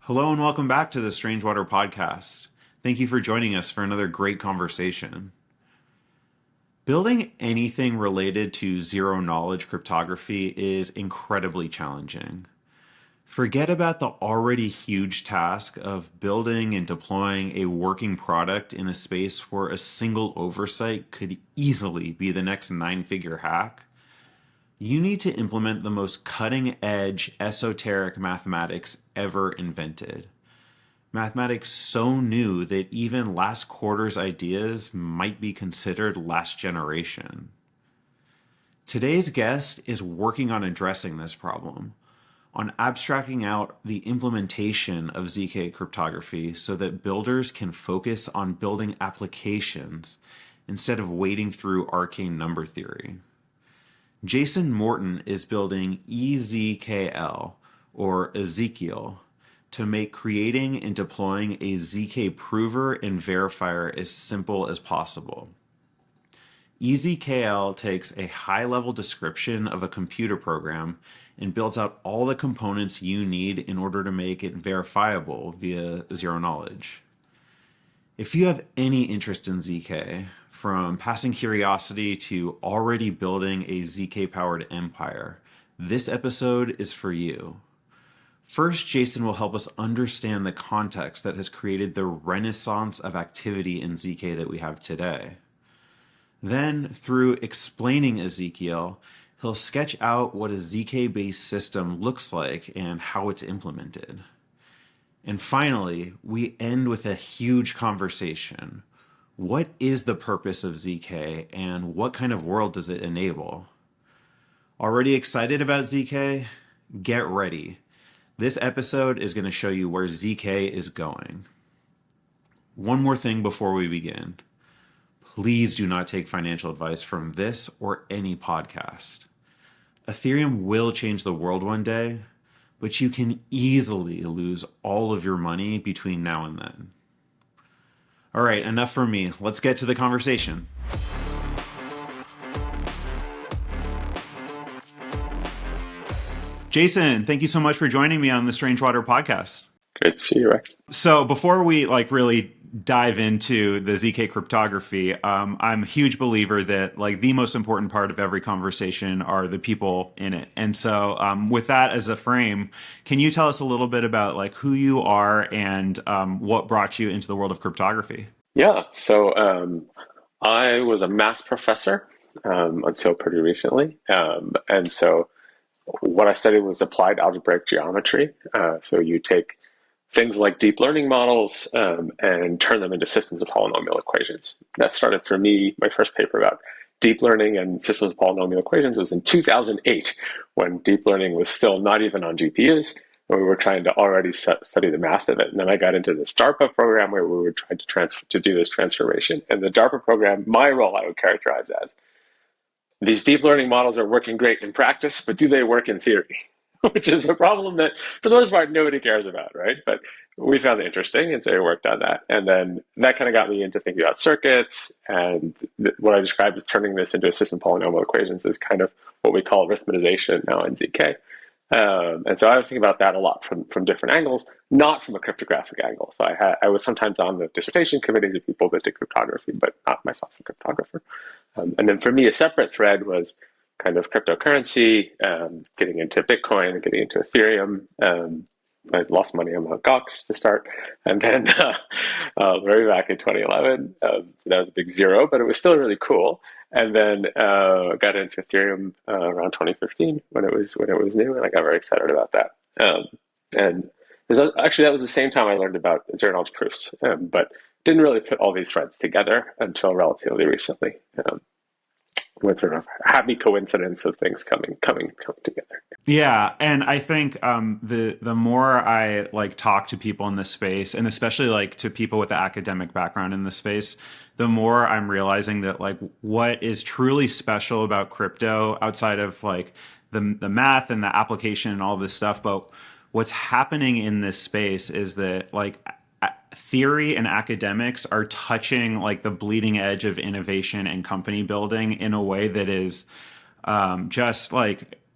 Hello and welcome back to the Strange Water podcast. Thank you for joining us for another great conversation. Building anything related to zero knowledge cryptography is incredibly challenging. Forget about the already huge task of building and deploying a working product in a space where a single oversight could easily be the next nine-figure hack. You need to implement the most cutting-edge esoteric mathematics ever invented. Mathematics so new that even last quarter's ideas might be considered last generation. Today's guest is working on addressing this problem, on abstracting out the implementation of ZK cryptography so that builders can focus on building applications instead of wading through arcane number theory. Jason Morton is building EZKL, or EZKL, to make creating and deploying a ZK prover and verifier as simple as possible. EZKL takes a high-level description of a computer program and builds out all the components you need in order to make it verifiable via zero knowledge. If you have any interest in ZK, from passing curiosity to already building a ZK-powered empire, this episode is for you. First, Jason will help us understand the context that has created the renaissance of activity in ZK that we have today. Then, through explaining Ezekiel, he'll sketch out what a ZK-based system looks like and how it's implemented. And finally, we end with a huge conversation. What is the purpose of ZK and what kind of world does it enable? Already excited about ZK? Get ready. This episode is going to show you where ZK is going. One more thing before we begin. Please do not take financial advice from this or any podcast. Ethereum will change the world one day, but you can easily lose all of your money between now and then. All right, enough from me. Let's get to the conversation. Jason, thank you so much for joining me on the Strange Water podcast. Great to see you, Rex. So before we really dive into the ZK cryptography, I'm a huge believer that the most important part of every conversation are the people in it. And so with that as a frame, can you tell us a little bit about who you are and what brought you into the world of cryptography? Yeah, so I was a math professor until pretty recently. And so what I studied was applied algebraic geometry. So you take things like deep learning models and turn them into systems of polynomial equations. That started for me, my first paper about deep learning and systems of polynomial equations was in 2008, when deep learning was still not even on GPUs, and we were trying to already study the math of it. And then I got into this DARPA program where we were trying to do this transformation. And the DARPA program, my role I would characterize as, these deep learning models are working great in practice, but do they work in theory? Which is a problem that, for the most part, nobody cares about, right? But we found it interesting, and so we worked on that. And then that kind of got me into thinking about circuits, and what I described as turning this into a system of polynomial equations is kind of what we call arithmetization now in ZK. And so I was thinking about that a lot from different angles, not from a cryptographic angle. So I was sometimes on the dissertation committees of people that did cryptography, but not myself a cryptographer. And then for me, a separate thread was kind of cryptocurrency, getting into Bitcoin, getting into Ethereum. I lost money on Mt. Gox to start. And then very back in 2011, that was a big zero, but it was still really cool. And then got into Ethereum around 2015 when it was new, and I got very excited about that. And actually, that was the same time I learned about zero-knowledge proofs, but didn't really put all these threads together until relatively recently. With sort of happy coincidence of things coming together. Yeah, and I think the more I talk to people in this space, and especially to people with the academic background in this space, the more I'm realizing that what is truly special about crypto outside of the math and the application and all this stuff, but what's happening in this space is that theory and academics are touching the bleeding edge of innovation and company building in a way that is just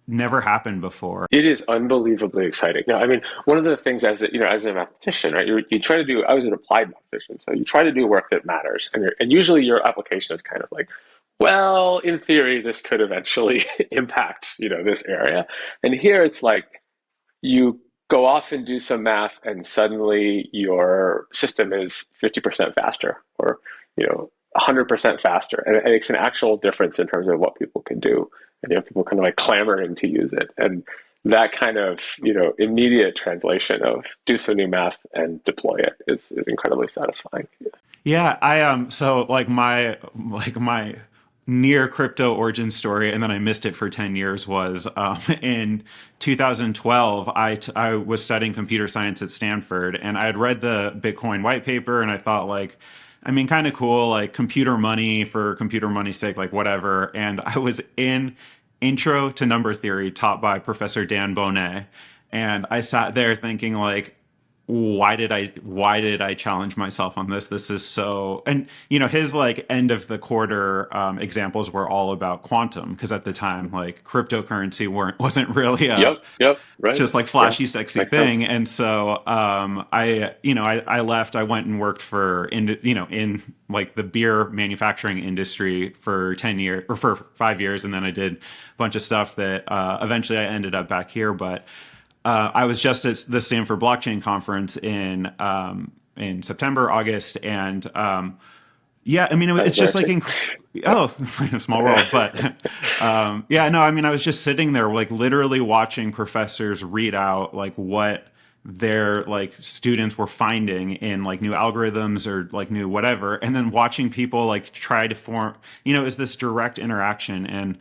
never happened before. It is unbelievably exciting. Now, I mean, one of the things as a mathematician, right? You try to do. I was an applied mathematician, so you try to do work that matters, and usually your application is kind of like, well, in theory, this could eventually impact this area, and here it's like you go off and do some math, and suddenly your system is 50% faster, or 100% faster, and it makes an actual difference in terms of what people can do, and people kind of like clamoring to use it, and that kind of immediate translation of do some new math and deploy it is incredibly satisfying. Yeah, I so like my near crypto origin story, and then I missed it for 10 years, was in 2012. I was studying computer science at Stanford, and I had read the Bitcoin white paper, and I thought, like, I mean, kind of cool, like computer money for computer money's sake, like whatever. And I was in Intro to Number Theory taught by Professor Dan Bonnet, and I sat there thinking, like, why did I challenge myself on this? This is so, and his like end of the quarter examples were all about quantum, because at the time, like, cryptocurrency wasn't really a Yep, right. just like Yeah, flashy sexy makes sense. thing. And so I left. I went and worked for in like the beer manufacturing industry for 10 years, or for 5 years, and then I did a bunch of stuff that eventually I ended up back here. But I was just at the Stanford Blockchain Conference in September, August, and yeah, I mean, I was it's there just like too. oh, small world. But yeah, no, I mean, I was just sitting there, like, literally watching professors read out like what their like students were finding in like new algorithms or like new whatever, and then watching people like try to form, is this direct interaction. And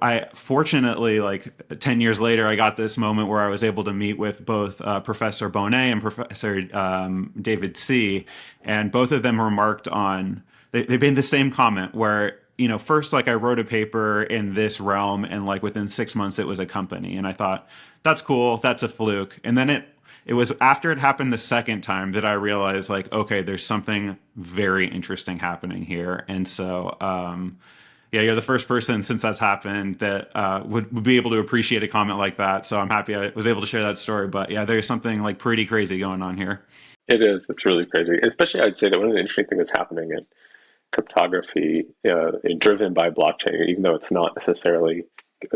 I fortunately, like 10 years later, I got this moment where I was able to meet with both Professor Bonet and Professor David C. And both of them remarked on, they made the same comment where, first, like, I wrote a paper in this realm, and like within 6 months it was a company. And I thought, that's cool, that's a fluke. And then it was after it happened the second time that I realized, like, okay, there's something very interesting happening here. And so, yeah, you're the first person since that's happened that would be able to appreciate a comment like that. So I'm happy I was able to share that story. But yeah, there's something like pretty crazy going on here. It is. It's really crazy. Especially, I'd say that one of the interesting things that's happening in cryptography, driven by blockchain, even though it's not necessarily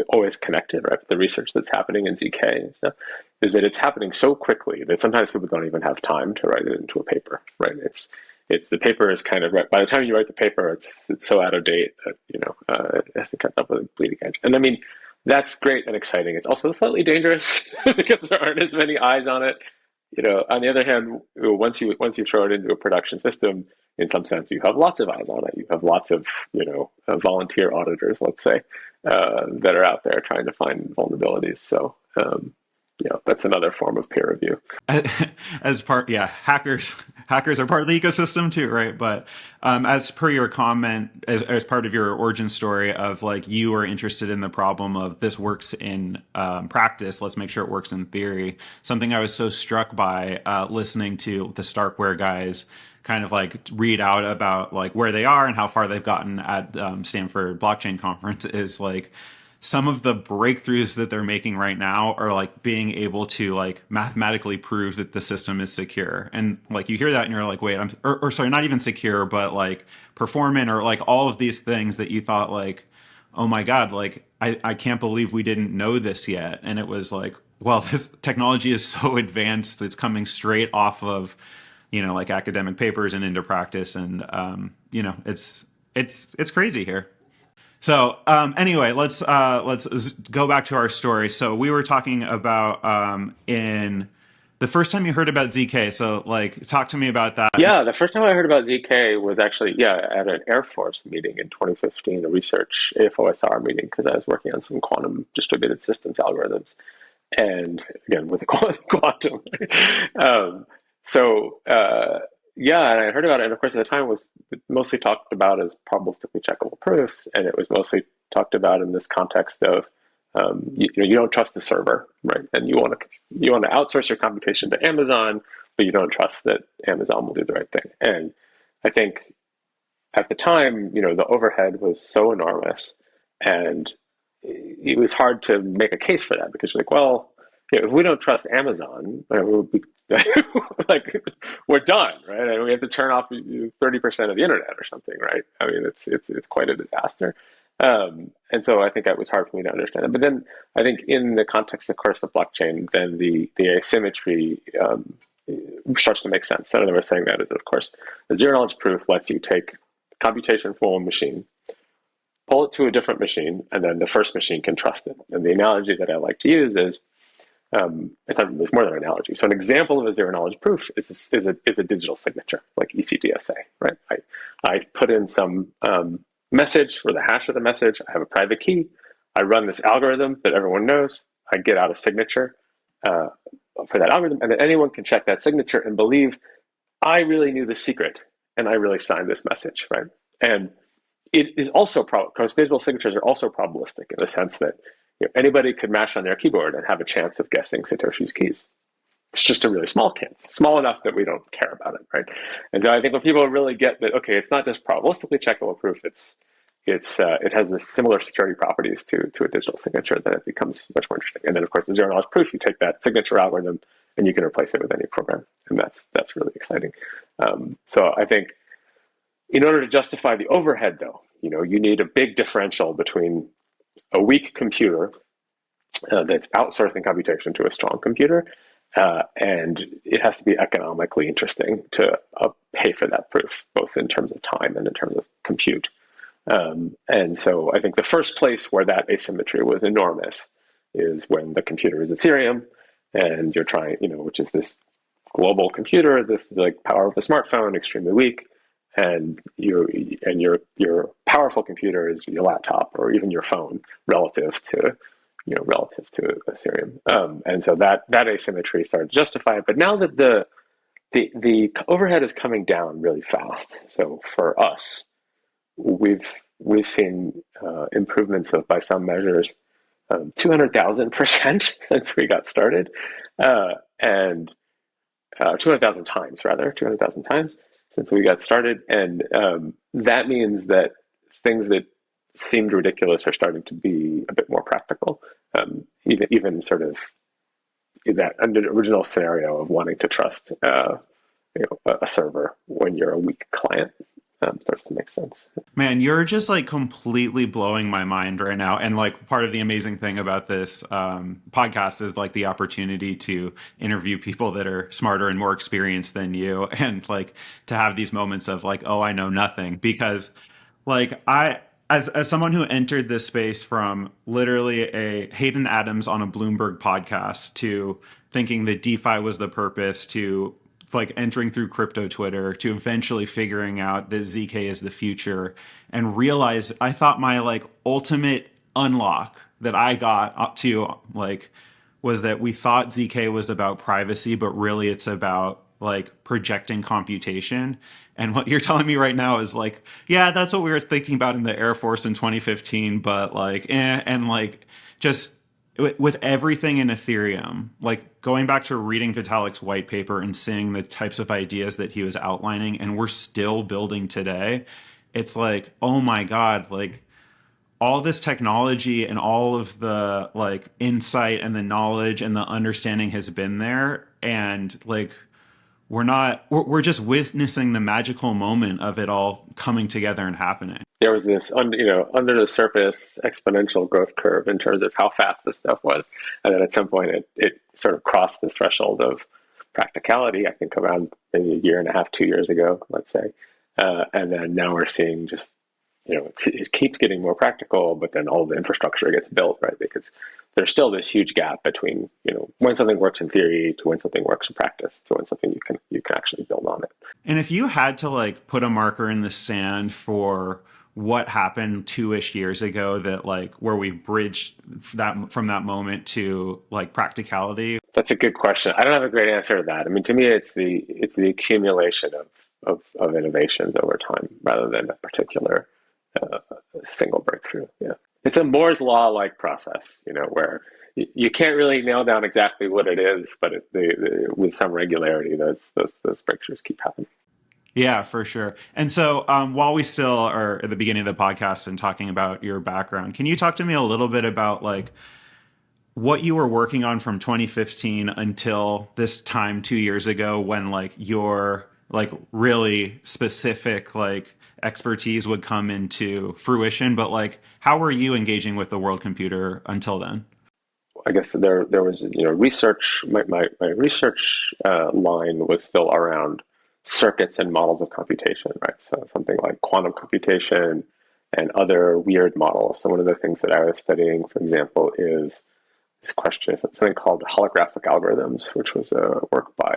always connected, right? But the research that's happening in ZK and stuff is that it's happening so quickly that sometimes people don't even have time to write it into a paper, right? It's the paper is kind of right by the time you write the paper, it's so out of date that it has to catch up with a bleeding edge. And I mean, that's great and exciting. It's also slightly dangerous because there aren't as many eyes on it. On the other hand, once you throw it into a production system, in some sense, you have lots of eyes on it. You have lots of volunteer auditors, let's say, that are out there trying to find vulnerabilities. So that's another form of peer review. As part, yeah, hackers are part of the ecosystem too, right? But as per your comment, as part of your origin story of, like, you are interested in the problem of this works in practice, let's make sure it works in theory. Something I was so struck by listening to the Starkware guys kind of like read out about like where they are and how far they've gotten at Stanford Blockchain Conference is, like, some of the breakthroughs that they're making right now are like being able to like mathematically prove that the system is secure. And like you hear that and you're like, wait, or sorry, not even secure, but like performant, or like all of these things that you thought, like, oh my God, like I can't believe we didn't know this yet. And it was like, well, this technology is so advanced, it's coming straight off of, like academic papers and into practice. And, it's crazy here. So anyway, let's go back to our story. So we were talking about in the first time you heard about ZK. So, like, talk to me about that. Yeah, the first time I heard about ZK was actually, at an Air Force meeting in 2015, a research AFOSR meeting, because I was working on some quantum distributed systems algorithms, and again with the quantum. um, so yeah, and I heard about it, and of course at the time it was mostly talked about as probabilistically checkable proofs, and it was mostly talked about in this context of you don't trust the server, right? And you want to outsource your computation to Amazon, but you don't trust that Amazon will do the right thing. And I think at the time, the overhead was so enormous, and it was hard to make a case for that because you're like, well, if we don't trust Amazon, we'll be, like we're done, right? And we have to turn off 30% of the internet or something, right? I mean, it's quite a disaster. And so I think that was hard for me to understand it. But then I think in the context, of course, of blockchain, then the asymmetry starts to make sense. Another way of saying that is, of course, a zero knowledge proof lets you take computation from one machine, pull it to a different machine, and then the first machine can trust it. And the analogy that I like to use is it's more than an analogy. So an example of a zero knowledge proof is a digital signature, like ECDSA, right? I put in some message or the hash of the message. I have a private key. I run this algorithm that everyone knows. I get out a signature for that algorithm, and then anyone can check that signature and believe I really knew the secret and I really signed this message, right? And it is also because digital signatures are also probabilistic in the sense that anybody could mash on their keyboard and have a chance of guessing Satoshi's keys. It's just a really small chance, small enough that we don't care about it, right? And so I think when people really get that, okay, it's not just probabilistically checkable proof, it has the similar security properties to a digital signature, then it becomes much more interesting. And then of course the zero knowledge proof, you take that signature algorithm and you can replace it with any program, and that's really exciting. So I think in order to justify the overhead, though, you need a big differential between a weak computer that's outsourcing computation to a strong computer, and it has to be economically interesting to pay for that proof, both in terms of time and in terms of compute. And so I think the first place where that asymmetry was enormous is when the computer is Ethereum, and you're trying, which is this global computer, this like power of a smartphone, extremely weak, and your powerful computer is your laptop or even your phone relative to Ethereum. And so that asymmetry started to justify it. But now that the overhead is coming down really fast, so for us, we've seen improvements of, by some measures, 200,000% since we got started, and 200,000 times rather, 200,000 times since we got started, and that means that things that seemed ridiculous are starting to be a bit more practical. Even sort of that original scenario of wanting to trust a server when you're a weak client starts to make sense. Man, you're just like completely blowing my mind right now. And like part of the amazing thing about this podcast is like the opportunity to interview people that are smarter and more experienced than you, and like to have these moments of like, oh, I know nothing. Because like as someone who entered this space from literally a Hayden Adams on a Bloomberg podcast to thinking that DeFi was the purpose, to like entering through crypto Twitter, to eventually figuring out that ZK is the future, and realize I thought my like ultimate unlock that I got up to like was that we thought ZK was about privacy, but really it's about like projecting computation. And what you're telling me right now is like, yeah, that's what we were thinking about in the Air Force in 2015, but like, and like just with everything in Ethereum, like going back to reading Vitalik's white paper and seeing the types of ideas that he was outlining and we're still building today, it's like, oh my God, like all this technology and all of the like insight and the knowledge and the understanding has been there. And like, we're just witnessing the magical moment of it all coming together and happening. There was this under the surface exponential growth curve in terms of how fast this stuff was, and then at some point it sort of crossed the threshold of practicality. I think around maybe a year and a half, 2 years ago, let's say, and then now we're seeing just it keeps getting more practical, but then all the infrastructure gets built, right? Because there's still this huge gap between when something works in theory to when something works in practice to when something you can actually build on it. And if you had to like put a marker in the sand for what happened 2-ish years ago, that like where we bridged that from that moment to like practicality? That's a good question. I don't have a great answer to that. I mean, to me, it's the accumulation of innovations over time rather than a particular single breakthrough. Yeah, it's a Moore's law like process, where you can't really nail down exactly what it is, but with some regularity, those breakthroughs keep happening. Yeah, for sure. And so, while we still are at the beginning of the podcast and talking about your background, can you talk to me a little bit about like what you were working on from 2015 until this time 2 years ago when like your like really specific like expertise would come into fruition, but like how were you engaging with the world computer until then? I guess there was research. My research line was still around circuits and models of computation, right? So something like quantum computation and other weird models. So one of the things that I was studying, for example, is this question, something called holographic algorithms, which was a work by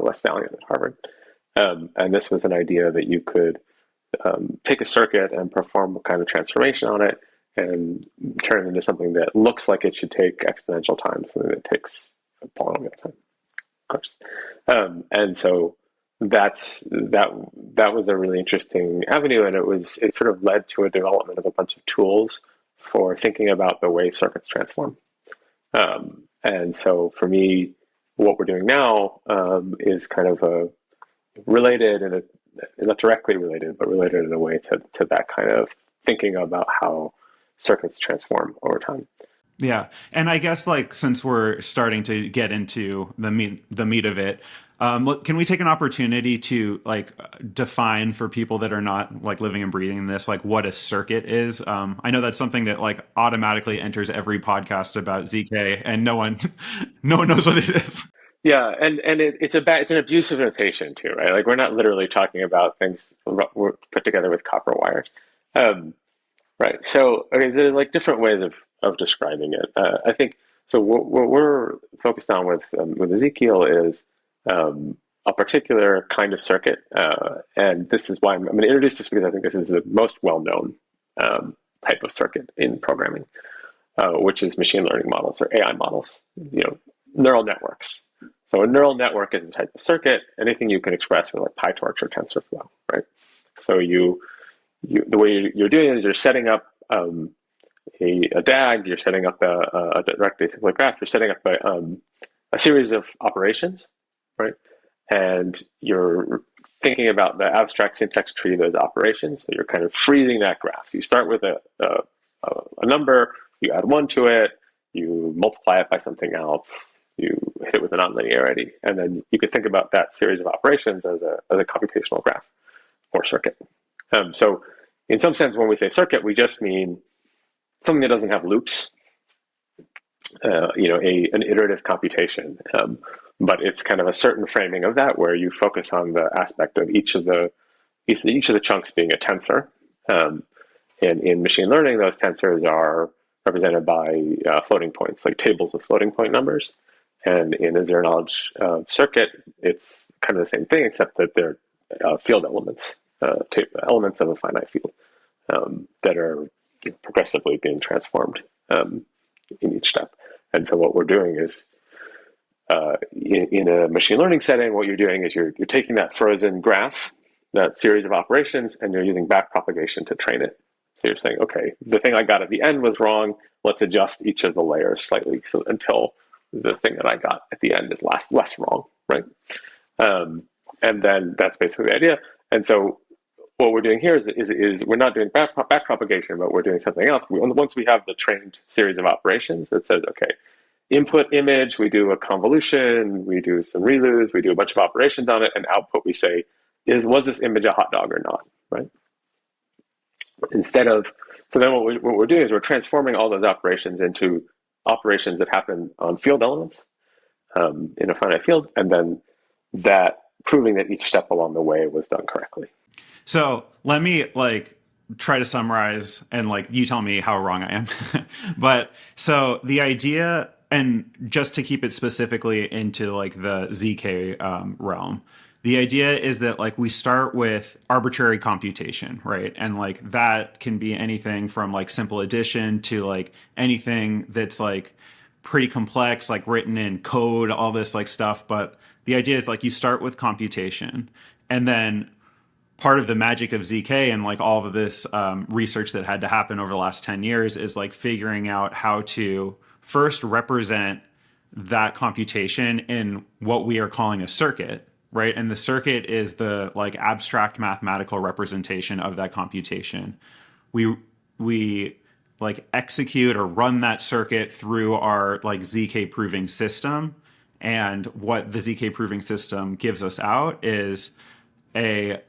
Les Valiant at Harvard. And this was an idea that you could take a circuit and perform a kind of transformation on it and turn it into something that looks like it should take exponential time, something that takes a polynomial time, of course. And so that was a really interesting avenue, and it sort of led to a development of a bunch of tools for thinking about the way circuits transform. And so for me, what we're doing now is kind of a related and not directly related, but related in a way to that kind of thinking about how circuits transform over time. Yeah. And I guess like since we're starting to get into the meat of it, can we take an opportunity to like define for people that are not like living and breathing this, like what a circuit is? I know that's something that like automatically enters every podcast about ZK, and no one, no one knows what it is. Yeah, and it's an abusive notation too, right? Like we're not literally talking about things put together with copper wires. Um, Right. So, okay, so there's like different ways of describing it. I think so. What we're focused on with Ezekiel is a particular kind of circuit, and this is why I'm going to introduce this because I think this is the most well-known type of circuit in programming, which is machine learning models or AI models. Neural networks. So a neural network is a type of circuit. Anything you can express with like PyTorch or TensorFlow, right? So the way you're doing it is you're setting up a DAG, you're setting up a direct acyclic graph, you're setting up a series of operations, right? And you're thinking about the abstract syntax tree of those operations. So you're kind of freezing that graph. So you start with a number, you add one to it, you multiply it by something else, you hit it with a nonlinearity, and then you could think about that series of operations as a computational graph or circuit. So in some sense, when we say circuit, we just mean something that doesn't have loops, an iterative computation. But it's kind of a certain framing of that where you focus on the aspect of each of the chunks being a tensor. And in machine learning, those tensors are represented by floating points, like tables of floating point numbers. And in a zero knowledge circuit, it's kind of the same thing, except that they're field elements, elements of a finite field that are progressively being transformed in each step. And so what we're doing is, in a machine learning setting, what you're doing is you're taking that frozen graph, that series of operations, and you're using backpropagation to train it. So you're saying, okay, the thing I got at the end was wrong. Let's adjust each of the layers slightly until the thing that I got at the end is less wrong, right? And then that's basically the idea. And so what we're doing here is we're not doing back propagation, but we're doing something else. Once we have the trained series of operations that says, okay, input image, we do a convolution, we do some ReLUs, we do a bunch of operations on it, and output we say, was this image a hot dog or not, right? So then what we're doing is we're transforming all those operations into operations that happen on field elements in a finite field, and then that proving that each step along the way was done correctly. So let me like try to summarize and like you tell me how wrong I am. But so the idea, and just to keep it specifically into like the ZK realm, the idea is that like we start with arbitrary computation, right? And like that can be anything from like simple addition to like anything that's like pretty complex, like written in code, all this like stuff. But the idea is like you start with computation, and then part of the magic of ZK and like all of this research that had to happen over the last 10 years is like figuring out how to first represent that computation in what we are calling a circuit, right? And the circuit is the like abstract mathematical representation of that computation. We like execute or run that circuit through our like ZK proving system. And what the ZK proving system gives us out is a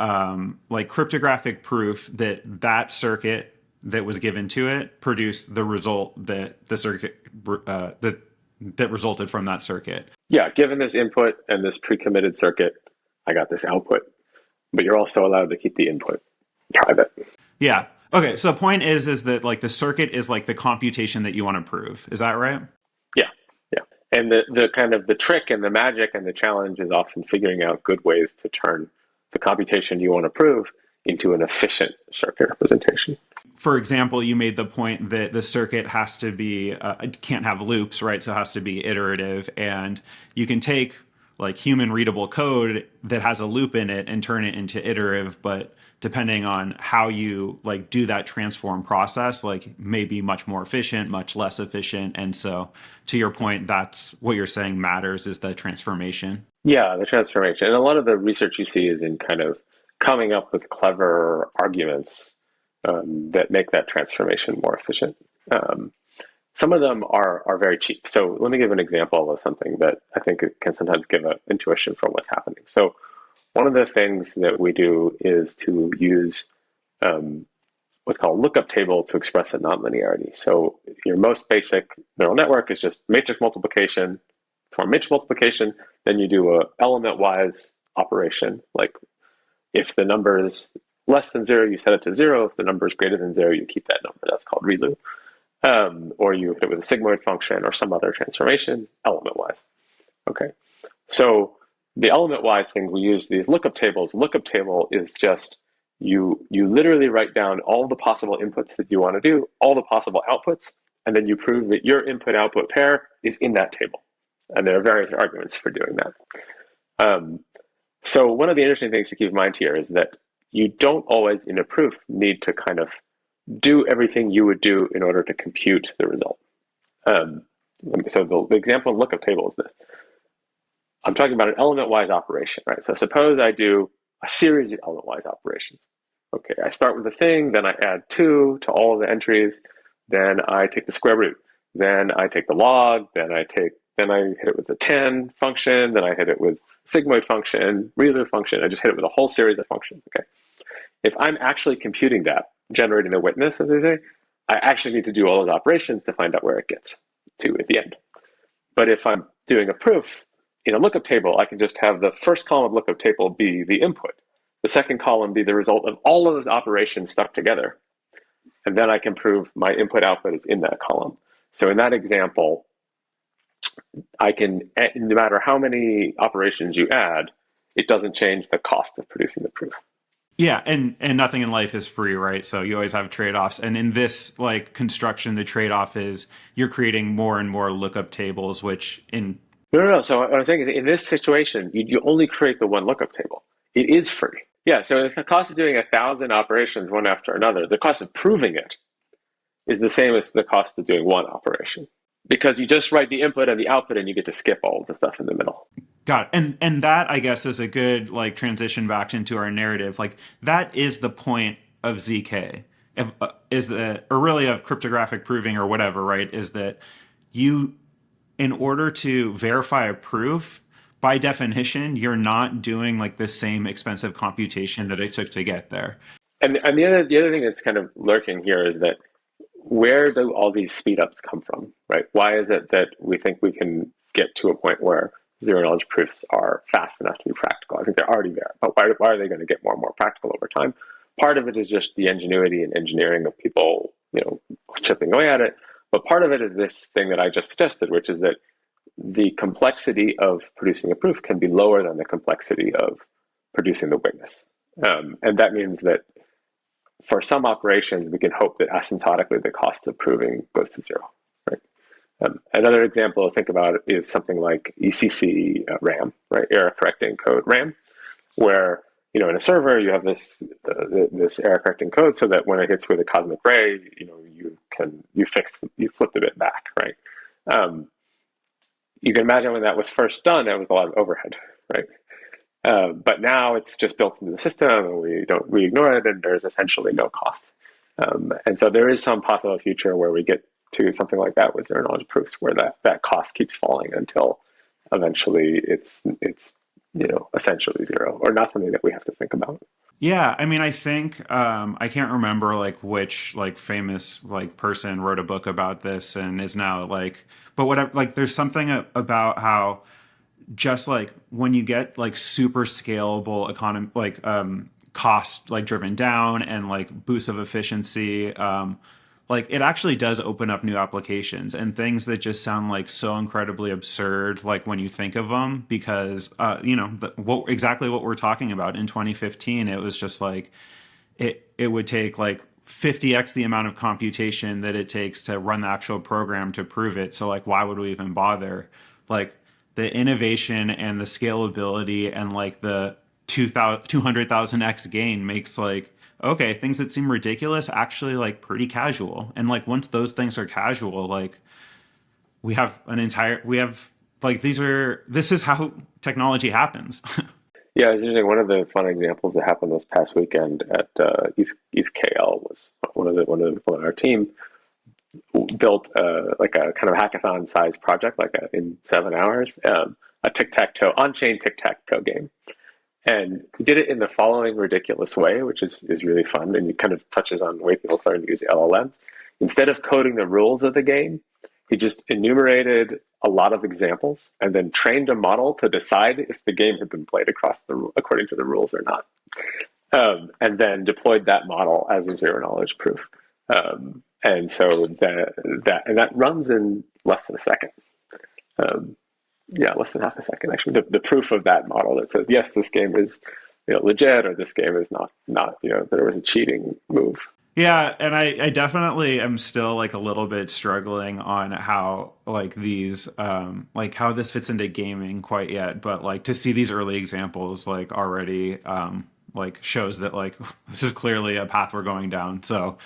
like cryptographic proof that that circuit that was given to it produced the result that the circuit that resulted from that circuit. Yeah, given this input and this pre-committed circuit, I got this output. But you're also allowed to keep the input private. Yeah. Okay. So the point is that like the circuit is like the computation that you want to prove. Is that right? Yeah, yeah. And the kind of the trick and the magic and the challenge is often figuring out good ways to turn the computation you want to prove into an efficient circuit representation. For example, you made the point that the circuit has to be it can't have loops, right? So it has to be iterative, and you can take like human readable code that has a loop in it and turn it into iterative, but depending on how you like do that transform process, like maybe much more efficient, much less efficient. And so to your point, that's what you're saying matters is the transformation. Yeah, the transformation. And a lot of the research you see is in kind of coming up with clever arguments that make that transformation more efficient. Um, some of them are very cheap. So let me give an example of something that I think it can sometimes give an intuition for what's happening. So one of the things that we do is to use um, what's called a lookup table to express a nonlinearity. So your most basic neural network is just matrix multiplication. For matrix multiplication, then you do a element-wise operation. Like if the number is less than zero, you set it to zero. If the number is greater than zero, you keep that number. That's called ReLU. Or you hit it with a sigmoid function or some other transformation, element-wise. Okay. So the element-wise thing, we use these lookup tables. Lookup table is just you literally write down all the possible inputs that you want to do, all the possible outputs, and then you prove that your input-output pair is in that table. And there are various arguments for doing that. So one of the interesting things to keep in mind here is that you don't always, in a proof, need to kind of do everything you would do in order to compute the result. So the example in lookup table is this. I'm talking about an element-wise operation, right? So suppose I do a series of element-wise operations. Okay, I start with a thing, then I add 2 to all of the entries, then I take the square root, then I take the log, then I hit it with the 10 function, then I hit it with sigmoid function, ReLU function. I just hit it with a whole series of functions. Okay, if I'm actually computing that, generating a witness, as they say, I actually need to do all those operations to find out where it gets to at the end. But if I'm doing a proof in a lookup table, I can just have the first column of lookup table be the input, the second column be the result of all of those operations stuck together, and then I can prove my input output is in that column. So in that example, I can, no matter how many operations you add, it doesn't change the cost of producing the proof. Yeah, and nothing in life is free, right? So you always have trade-offs. And in this like construction, the trade-off is you're creating more and more lookup tables, which in No. So what I'm saying is, in this situation, you only create the one lookup table. It is free. Yeah. So if the cost of doing 1,000 operations one after another, the cost of proving it is the same as the cost of doing one operation, because you just write the input and the output, and you get to skip all of the stuff in the middle. got it. And that I guess is a good like transition back into our narrative. Like that is the point of ZK. Is that or really of cryptographic proving or whatever, right? Is that you in order to verify a proof, by definition, you're not doing like the same expensive computation that it took to get there. And the other thing that's kind of lurking here is that where do all these speed ups come from, right? Why is it that we think we can get to a point where zero knowledge proofs are fast enough to be practical? I think they're already there, but why are they going to get more and more practical over time? Part of it is just the ingenuity and engineering of people, chipping away at it. But part of it is this thing that I just suggested, which is that the complexity of producing a proof can be lower than the complexity of producing the witness. And that means that for some operations, we can hope that asymptotically the cost of proving goes to zero. Right? Another example to think about is something like ECC RAM, right? Error correcting code RAM, where in a server you have this error correcting code so that when it hits with a cosmic ray, you flip the bit back, right? You can imagine when that was first done, it was a lot of overhead, right? But now it's just built into the system, and we ignore it, and there's essentially no cost. And so there is some possible future where we get to something like that with zero knowledge proofs, where that cost keeps falling until eventually it's essentially zero, or not something that we have to think about. Yeah, I mean, I think I can't remember like which like famous like person wrote a book about this and is now like, but whatever. Like, there's something about how just like when you get like super scalable economy, like cost like driven down and like boosts of efficiency, like it actually does open up new applications and things that just sound like so incredibly absurd like when you think of them, because exactly what we're talking about in 2015, it was just like it would take like 50x the amount of computation that it takes to run the actual program to prove it. So like why would we even bother? Like the innovation and the scalability and like the 200,000x gain makes like, okay, things that seem ridiculous actually like pretty casual. And like once those things are casual, like we have like this is how technology happens. Yeah, it's interesting. One of the fun examples that happened this past weekend at EZKL was one of the people on our team built like a kind of hackathon sized project, in 7 hours, a tic tac toe on chain tic tac toe game. And he did it in the following ridiculous way, which is really fun, and it kind of touches on the way people started to use LLMs. Instead of coding the rules of the game, he just enumerated a lot of examples and then trained a model to decide if the game had been played according to the rules or not, and then deployed that model as a zero knowledge proof. And so that runs in less than a second. Um, yeah, less than half a second actually. The proof of that model that says yes, this game is legit, or this game is not there was a cheating move. Yeah, and I definitely am still like a little bit struggling on how like these like how this fits into gaming quite yet, but like to see these early examples like already like shows that like this is clearly a path we're going down. So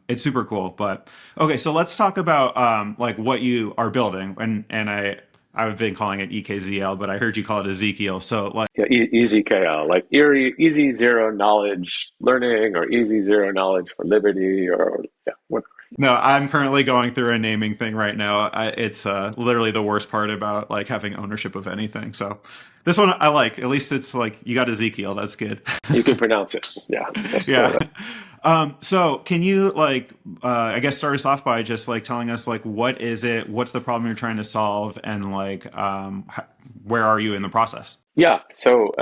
it's super cool. But okay, so let's talk about like what you are building, and I've been calling it EKZL, but I heard you call it Ezekiel. So like Yeah, EZKL, like easy zero knowledge learning, or easy zero knowledge for liberty, or yeah, whatever. no, I'm currently going through a naming thing right now. It's literally the worst part about like having ownership of anything. So this one I like. At least it's like you got Ezekiel. That's good. You can pronounce it. Yeah, that's cool. Yeah. So can you like I guess start us off by just like telling us like what is it? What's the problem you're trying to solve? And like where are you in the process? Yeah, so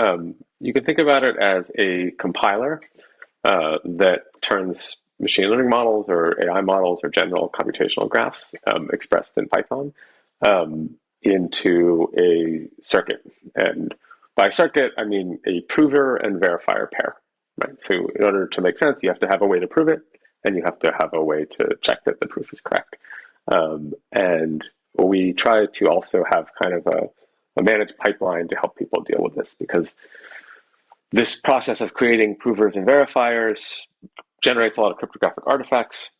you can think about it as a compiler that turns machine learning models or AI models or general computational graphs expressed in Python into a circuit. And by circuit, I mean a prover and verifier pair. Right. So in order to make sense, you have to have a way to prove it, and you have to have a way to check that the proof is correct. And we try to also have kind of a managed pipeline to help people deal with this, because this process of creating provers and verifiers generates a lot of cryptographic artifacts.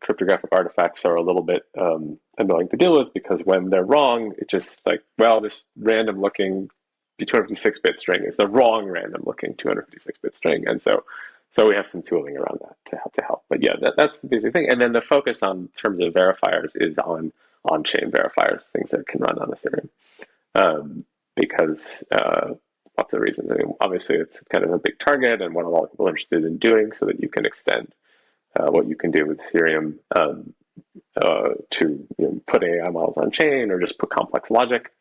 Cryptographic artifacts are a little bit annoying to deal with, because when they're wrong, it's just like, well, this random looking 256-bit string is the wrong random looking 256-bit string. And so we have some tooling around that to help. But yeah, that's the basic thing. And then the focus on terms of verifiers is on-chain verifiers, things that can run on Ethereum. Because lots of reasons. I mean, obviously, it's kind of a big target and what a lot of people are interested in doing, so that you can extend what you can do with Ethereum to put AI models on chain, or just put complex logic,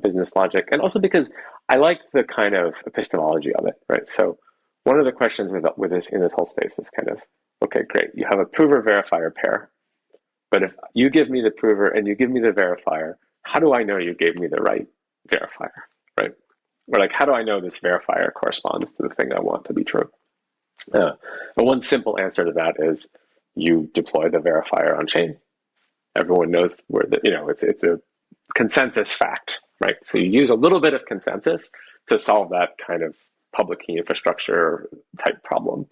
business logic, and also because I like the kind of epistemology of it, right? So one of the questions with this in this whole space is kind of, okay, great, you have a prover verifier pair, but if you give me the prover and you give me the verifier, how do I know you gave me the right verifier, right? Or like, how do I know this verifier corresponds to the thing I want to be true? But one simple answer to that is you deploy the verifier on chain. Everyone knows where it's a consensus fact, right? So you use a little bit of consensus to solve that kind of public key infrastructure type problem.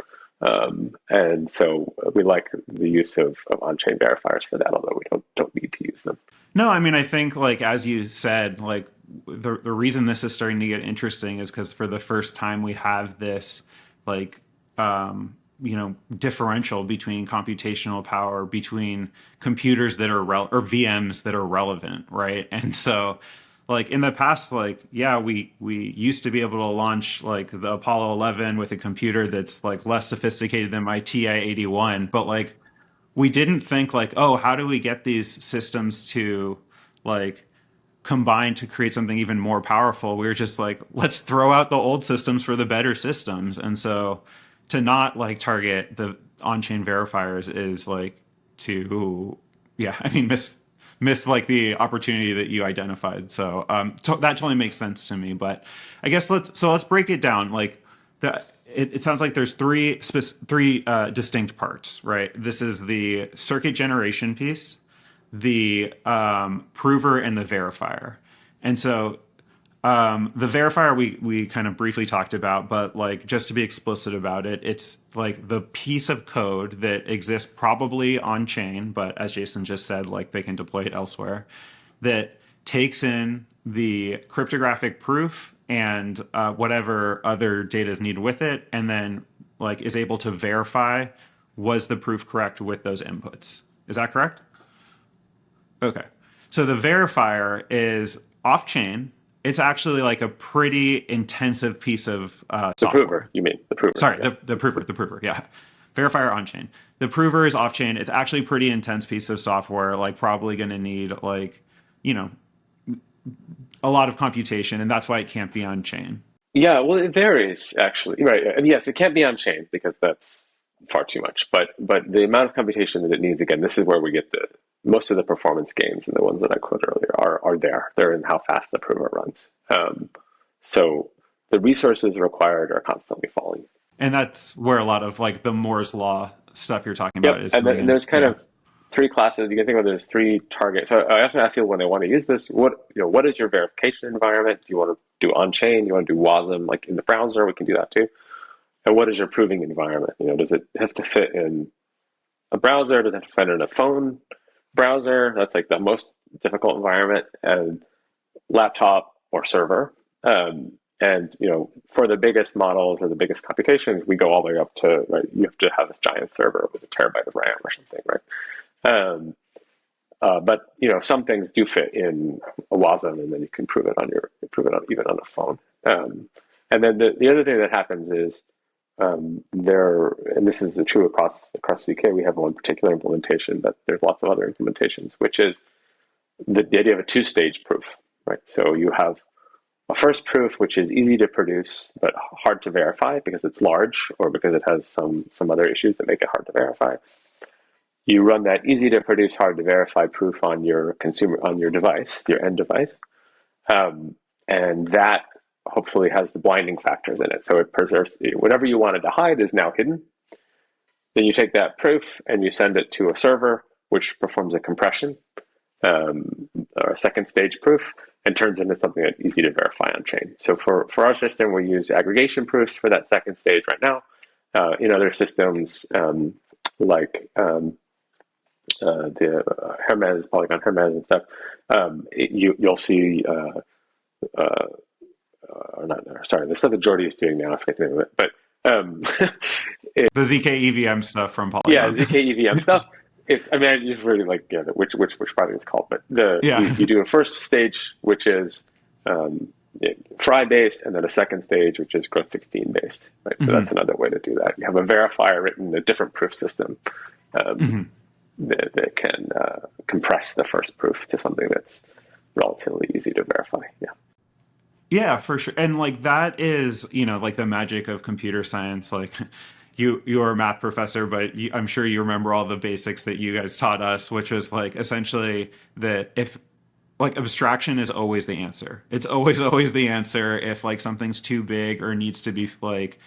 And so we like the use of on-chain verifiers for that, although we don't need to use them. No, I mean, I think like as you said, like the reason this is starting to get interesting is because for the first time we have this like differential between computational power between computers that are or VMs that are relevant, right? And so like in the past, like yeah, we used to be able to launch like the Apollo 11 with a computer that's like less sophisticated than my TI-81, but like we didn't think like, oh, how do we get these systems to like combine to create something even more powerful? We were just like, let's throw out the old systems for the better systems. And so to not like target the on-chain verifiers is like to, yeah, I mean, miss like the opportunity that you identified. So that totally makes sense to me. But I guess let's break it down. Like it sounds like there's three distinct parts, right? This is the circuit generation piece, the prover, and the verifier. And so the verifier we kind of briefly talked about, but like just to be explicit about it, it's like the piece of code that exists probably on chain, but as Jason just said, like they can deploy it elsewhere, that takes in the cryptographic proof and whatever other data is needed with it, and then like is able to verify was the proof correct with those inputs. Is that correct? Okay. So the verifier is off chain. It's actually like a pretty intensive piece of The software. prover, you mean the prover? Sorry, Yeah. the prover, yeah. Verifier on chain. The prover is off chain. It's actually a pretty intense piece of software, like probably going to need like, you know, a lot of computation, and that's why it can't be on chain. Yeah, well, it varies actually. Right. And yes, it can't be on chain because that's far too much. But the amount of computation that it needs, again, this is where we get the most of the performance gains, and the ones that I quoted earlier are there. They're in how fast the prover runs. So the resources required are constantly falling. And that's where a lot of like the Moore's law stuff you're talking about Yep. is And coming then in. there's kind Yeah. of three classes. You can think of there's three targets. So I often ask people when they want to use this, what is your verification environment? Do you want to do on chain? Do you want to do WASM like in the browser? We can do that too. And what is your proving environment? Does it have to fit in a browser? Does it have to fit in a phone browser? That's like the most difficult environment, and laptop or server. And for the biggest models or the biggest computations, we go all the way up to, right, you have to have this giant server with a terabyte of RAM or something, right? But some things do fit in a WASM, and then you can prove it even on a phone. And then the other thing that happens is and this is true across the UK. We have one particular implementation, but there's lots of other implementations, which is the idea of a two-stage proof, right? So you have a first proof, which is easy to produce but hard to verify because it's large or because it has some other issues that make it hard to verify. You run that easy to produce, hard to verify proof on your device, your end device, and that hopefully has the blinding factors in it. So it preserves whatever you wanted to hide is now hidden. Then you take that proof and you send it to a server, which performs a compression or a second stage proof and turns into something that's easy to verify on chain. So for our system, we use aggregation proofs for that second stage right now. In other systems, like the Hermes, Polygon Hermes and stuff, you'll see, or not, sorry, the stuff that Jordy is doing now, I forget the name of it, but The ZK EVM stuff from yeah, Polygon. ZK EVM stuff. I mean, I just really like which project it's called, but Yeah. you do a first stage, which is Fry based, and then a second stage, which is Growth 16 based. Right, so that's another way to do that. You have a verifier written in a different proof system that can compress the first proof to something that's relatively easy to verify. Yeah. Yeah, for sure. And like that is, like the magic of computer science. Like you're a math professor, but I'm sure you remember all the basics that you guys taught us, which was like essentially that if like abstraction is always the answer. It's always the answer if like something's too big or needs to be like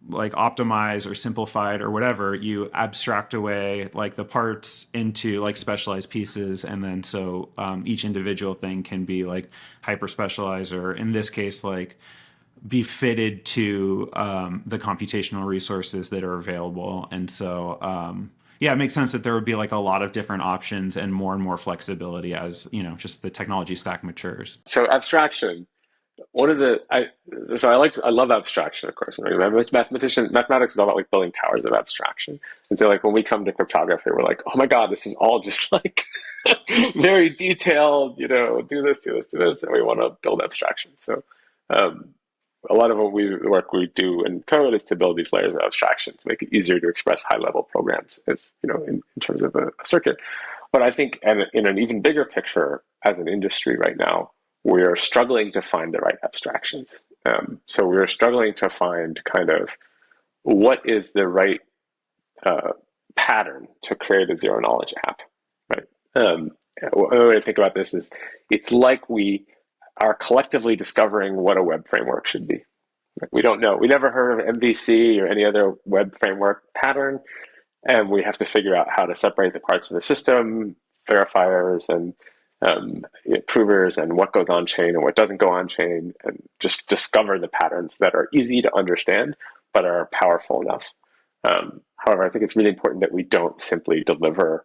optimized or simplified or whatever, you abstract away like the parts into like specialized pieces, and then so each individual thing can be like hyper specialized, or in this case like be fitted to the computational resources that are available. And so Yeah, it makes sense that there would be like a lot of different options and more flexibility as, just the technology stack matures. So abstraction, one of the I love abstraction, of course. Right? Mathematics is all about like building towers of abstraction. And so like when we come to cryptography, we're like, oh my God, this is all just like very detailed, do this, do this, do this, and we want to build abstraction. So um, a lot of the work we do in code is to build these layers of abstraction to make it easier to express high level programs as in terms of a circuit. But I think in an even bigger picture as an industry right now, we're struggling to find the right abstractions. So we're struggling to find kind of what is the right uh, pattern to create a zero knowledge app, right? One way to think about this is it's like we are collectively discovering what a web framework should be. Like we don't know. We never heard of MVC or any other web framework pattern, and we have to figure out how to separate the parts of the system, verifiers and provers, and what goes on chain and what doesn't go on chain, and just discover the patterns that are easy to understand but are powerful enough. However, I think it's really important that we don't simply deliver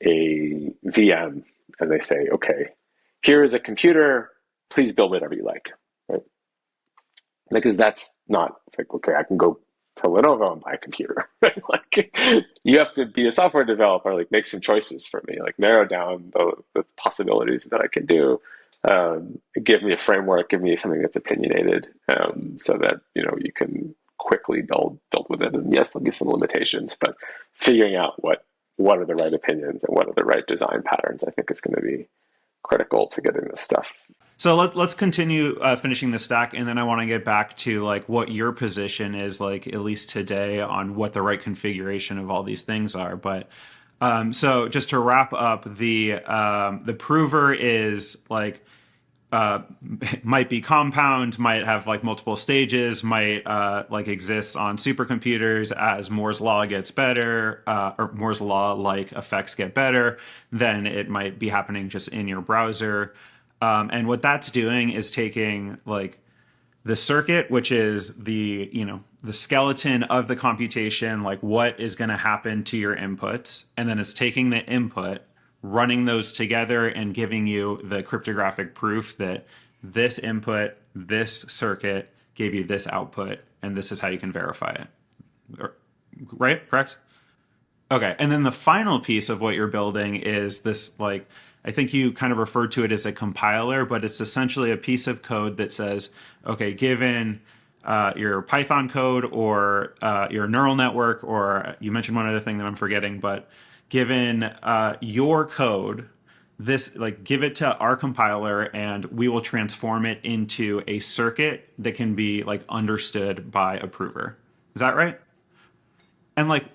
a VM and they say, okay, here is a computer, please build whatever you like, right? Because that's not, it's like, okay, I can go to Lenovo and buy a computer. Like you have to be a software developer, like make some choices for me, like narrow down the possibilities that I can do. Give me a framework, give me something that's opinionated, so that you can quickly build with it. And yes, there'll be some limitations, but figuring out what are the right opinions and what are the right design patterns, I think is going to be critical to getting this stuff. So let's continue finishing the stack, and then I want to get back to like what your position is, like at least today, on what the right configuration of all these things are. But so just to wrap up, the prover is like might be compound, might have like multiple stages, might like exists on supercomputers. As Moore's law gets better, or Moore's law like effects get better, then it might be happening just in your browser. And what that's doing is taking like the circuit, which is the skeleton of the computation, like what is going to happen to your inputs, and then it's taking the input, running those together, and giving you the cryptographic proof that this input, this circuit gave you this output, and this is how you can verify it. Right? Correct? Okay. And then the final piece of what you're building is this, like, I think you kind of referred to it as a compiler, but it's essentially a piece of code that says, okay, given your Python code or your neural network, or you mentioned one other thing that I'm forgetting, but given your code, this, like, give it to our compiler and we will transform it into a circuit that can be like understood by a prover. Is that right? And like,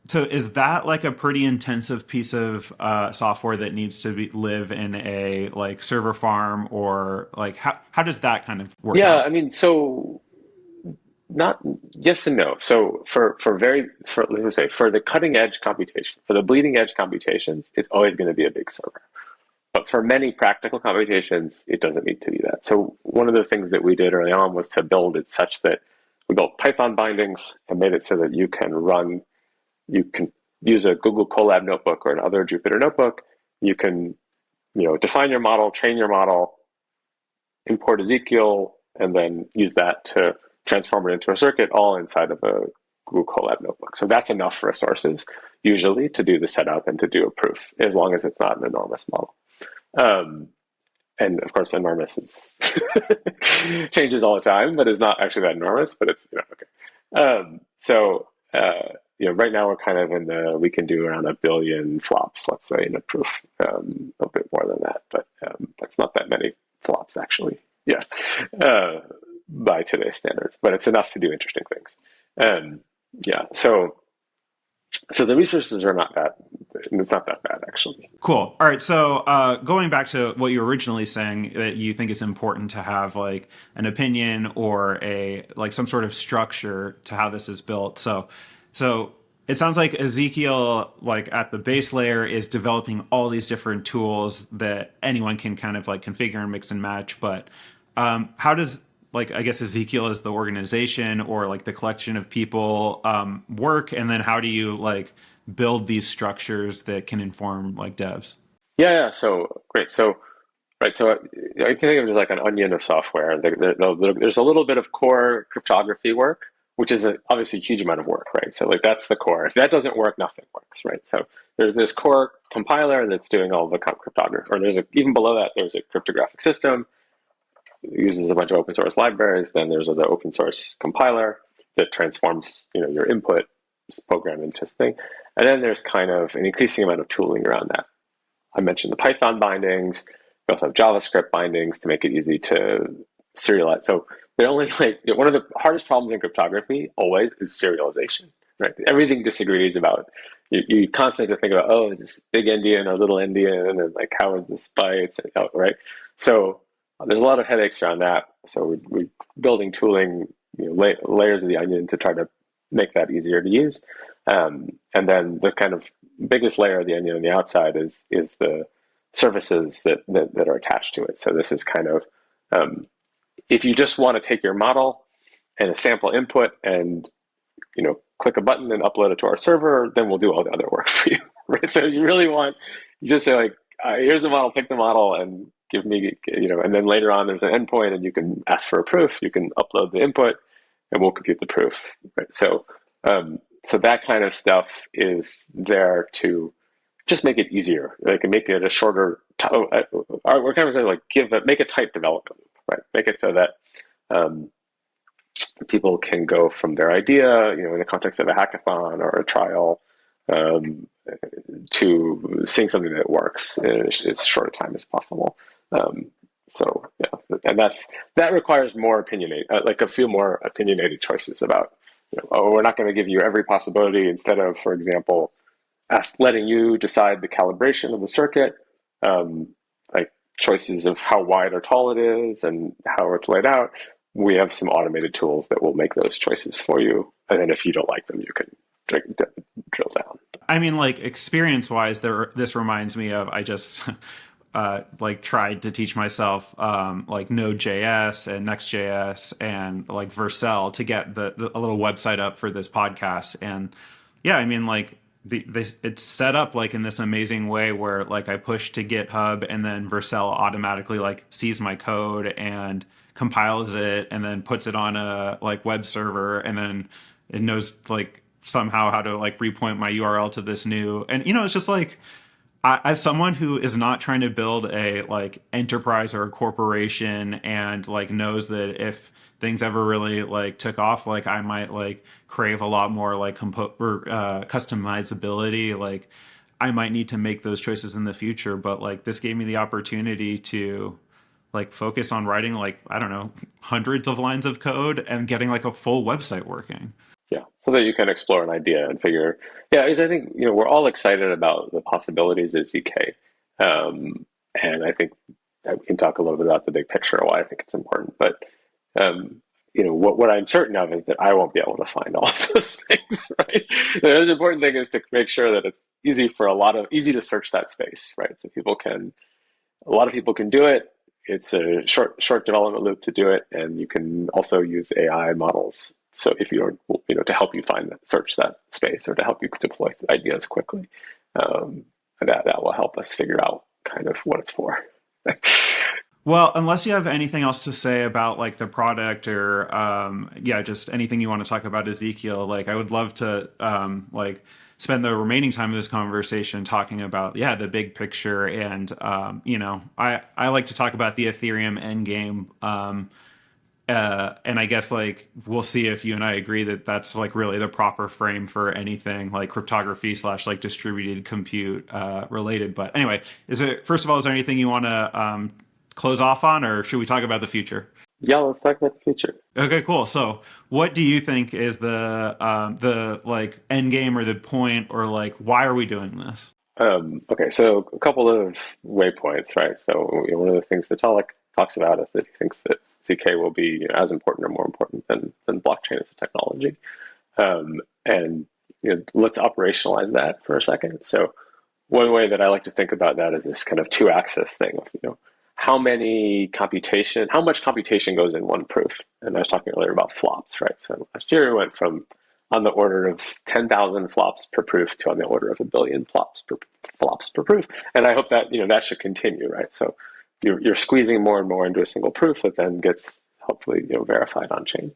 so is that like a pretty intensive piece of software that needs to live in a like server farm, or like how does that kind of work Yeah, out? I mean, so not yes and no. So for let's say for the cutting edge computation, for the bleeding edge computations, it's always going to be a big server. But for many practical computations, it doesn't need to be that. So one of the things that we did early on was to build it such that we built Python bindings and made it so that you can use a Google Colab notebook or another Jupyter notebook. You can, define your model, train your model, import EZKL, and then use that to transform it into a circuit all inside of a Google Colab notebook. So that's enough resources usually to do the setup and to do a proof, as long as it's not an enormous model. Um, and of course, enormous is changes all the time, but it's not actually that enormous. But it's okay. Right now we're kind of we can do around 1 billion flops, let's say, in a proof. A bit more than that, but that's not that many flops actually. Yeah, by today's standards, but it's enough to do interesting things. Yeah, so the resources are not that. It's not that bad actually. Cool. All right. So going back to what you were originally saying, that you think it's important to have like an opinion or a like some sort of structure to how this is built. So it sounds like Ezekiel, like at the base layer, is developing all these different tools that anyone can kind of like configure and mix and match. But how does, like, I guess Ezekiel is the organization or like the collection of people work, and then how do you like build these structures that can inform like devs? Yeah. So great. So right. So I can think of it as like an onion of software. There's a little bit of core cryptography work, which is obviously a huge amount of work, right? So like that's the core. If that doesn't work, nothing works, right? So there's this core compiler that's doing all the cryptography, or even below that, there's a cryptographic system. It uses a bunch of open source libraries. Then there's the open source compiler that transforms your input program into thing. And then there's kind of an increasing amount of tooling around that. I mentioned the Python bindings. We also have JavaScript bindings to make it easy to serialize. So they're only like one of the hardest problems in cryptography always is serialization, right? Everything disagrees about. You constantly have to think about, oh, is this big endian or little endian, and like how is this bytes, right? So there's a lot of headaches around that. So we're building tooling, layers of the onion to try to make that easier to use. And then the kind of biggest layer of the onion on the outside is the services that are attached to it. So this is kind of if you just want to take your model and a sample input and click a button and upload it to our server, then we'll do all the other work for you, right? So you really want you just say like, here's the model, pick the model, and give me, and then later on there's an endpoint, and you can ask for a proof. You can upload the input, and we'll compute the proof, right? So that kind of stuff is there to just make it easier. Like make it a shorter. We're kind of saying like make a tight development, right? Make it so that um, people can go from their idea, in the context of a hackathon or a trial, um, to seeing something that works in as short a time as possible. Um, so yeah, and that requires more opinionated, like a few more opinionated choices about, oh, we're not going to give you every possibility. Instead of, for example, letting you decide the calibration of the circuit, like choices of how wide or tall it is and how it's laid out. We have some automated tools that will make those choices for you. And then if you don't like them, you can drill down. I mean, like experience wise, this reminds me of I just like tried to teach myself like Node.js and Next.js and like Vercel to get a little website up for this podcast. And yeah, I mean, like it's set up like in this amazing way where like I push to GitHub and then Vercel automatically like sees my code and compiles it and then puts it on a like web server, and then it knows like somehow how to like repoint my URL to this new, and it's just like as someone who is not trying to build a like enterprise or a corporation and like knows that if things ever really like took off, like I might like crave a lot more like customizability, like I might need to make those choices in the future. But like this gave me the opportunity to like focus on writing like, I don't know, hundreds of lines of code and getting like a full website working. Yeah, so that you can explore an idea and figure. Yeah, because I think we're all excited about the possibilities of ZK, and I think that we can talk a little bit about the big picture of why I think it's important. But what I'm certain of is that I won't be able to find all of those things. Right. The most important thing is to make sure that it's easy to search that space. Right. So a lot of people can do it. It's a short development loop to do it, and you can also use AI models. So if you don't, to help you search that space, or to help you deploy ideas quickly, that will help us figure out kind of what it's for. Well, unless you have anything else to say about like the product or just anything you want to talk about Ezekiel, like I would love to like spend the remaining time of this conversation talking about the big picture, and I like to talk about the Ethereum endgame, and I guess like we'll see if you and I agree that that's like really the proper frame for anything like cryptography / like distributed compute related. But anyway, first of all, is there anything you want to close off on, or should we talk about the future? Yeah, let's talk about the future. Okay, cool. So, what do you think is the like end game or the point, or like why are we doing this? Okay, so a couple of waypoints, right? So one of the things Vitalik talks about is that he thinks that ZK will be as important or more important than blockchain as a technology. And let's operationalize that for a second. So one way that I like to think about that is this kind of two-axis thing of how much computation goes in one proof. And I was talking earlier about flops, right? So last year we went from on the order of 10,000 flops per proof to on the order of a billion flops per proof. And I hope that, that should continue, right? So you're squeezing more and more into a single proof that then gets hopefully, verified on chain.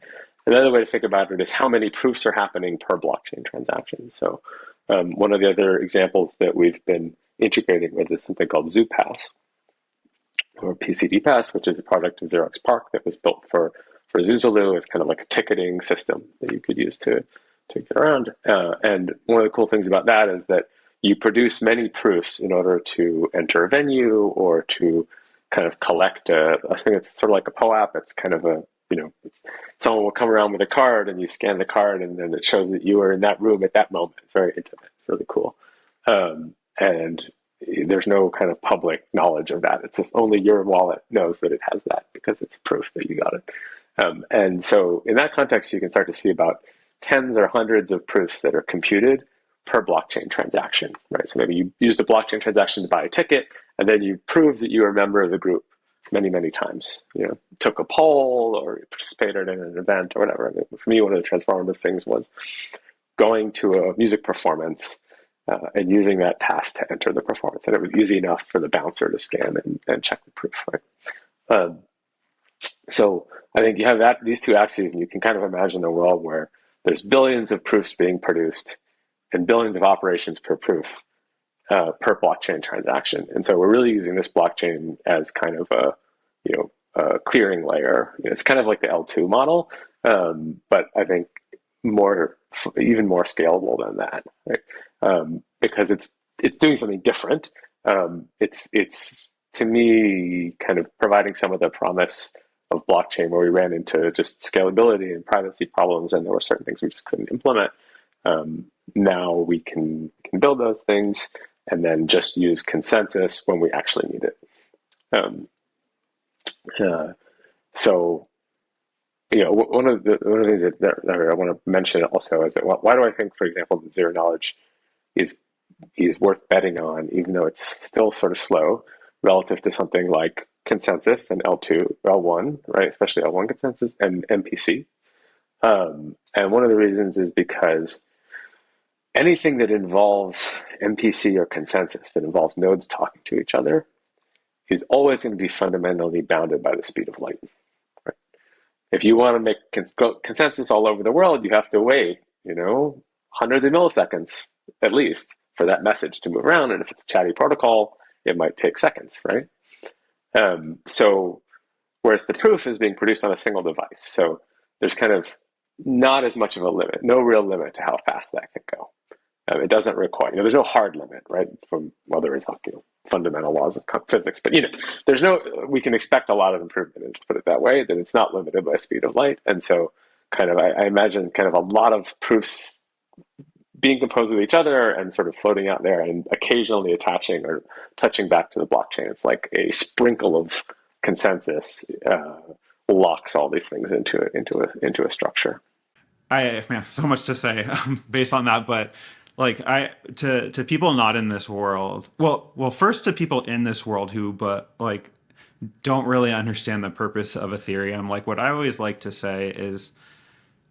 Another way to think about it is how many proofs are happening per blockchain transaction. So one of the other examples that we've been integrating with is something called ZooPass, or PCD Pass, which is a product of Xerox PARC that was built for Zuzulu. It's kind of like a ticketing system that you could use to get around. And one of the cool things about that is that you produce many proofs in order to enter a venue or to kind of collect a thing that's sort of like a POAP. It's kind of a, someone will come around with a card and you scan the card and then it shows that you were in that room at that moment. It's very intimate. It's really cool. And there's no kind of public knowledge of that. It's just only your wallet knows that it has that because it's proof that you got it. And so in that context, you can start to see about tens or hundreds of proofs that are computed per blockchain transaction, right? So maybe you used a blockchain transaction to buy a ticket, and then you prove that you were a member of the group many, many times. Took a poll or participated in an event or whatever. And for me, one of the transformative things was going to a music performance and using that pass to enter the performance. And it was easy enough for the bouncer to scan and check the proof, right? So I think you have these two axes, and you can kind of imagine a world where there's billions of proofs being produced and billions of operations per proof per blockchain transaction. And so we're really using this blockchain as kind of a clearing layer. It's kind of like the L2 model, but I think even more scalable than that, right? Because it's doing something different. It's to me kind of providing some of the promise of blockchain where we ran into just scalability and privacy problems, and there were certain things we just couldn't implement. Now we can build those things and then just use consensus when we actually need it. So one of the things that I want to mention also is that why do I think, for example, that zero knowledge is worth betting on, even though it's still sort of slow relative to something like consensus and L2, L1, right? Especially L1 consensus and MPC. And one of the reasons is because anything that involves MPC or consensus, that involves nodes talking to each other, is always going to be fundamentally bounded by the speed of light. Right? If you want to make consensus all over the world, you have to wait, hundreds of milliseconds at least for that message to move around. And if it's a chatty protocol, it might take seconds, right? So whereas the proof is being produced on a single device. So there's kind of not as much of a limit, no real limit to how fast that can go. It doesn't require, there's no hard limit, right? There is fundamental laws of physics, but we can expect a lot of improvement, and to put it that way, that it's not limited by speed of light. And so kind of, I imagine kind of a lot of proofs being composed with each other and sort of floating out there and occasionally attaching or touching back to the blockchain. It's like a sprinkle of consensus locks all these things into a structure. I have so much to say based on that, but to people not in this world, well, first to people in this world who don't really understand the purpose of Ethereum. Like what I always like to say is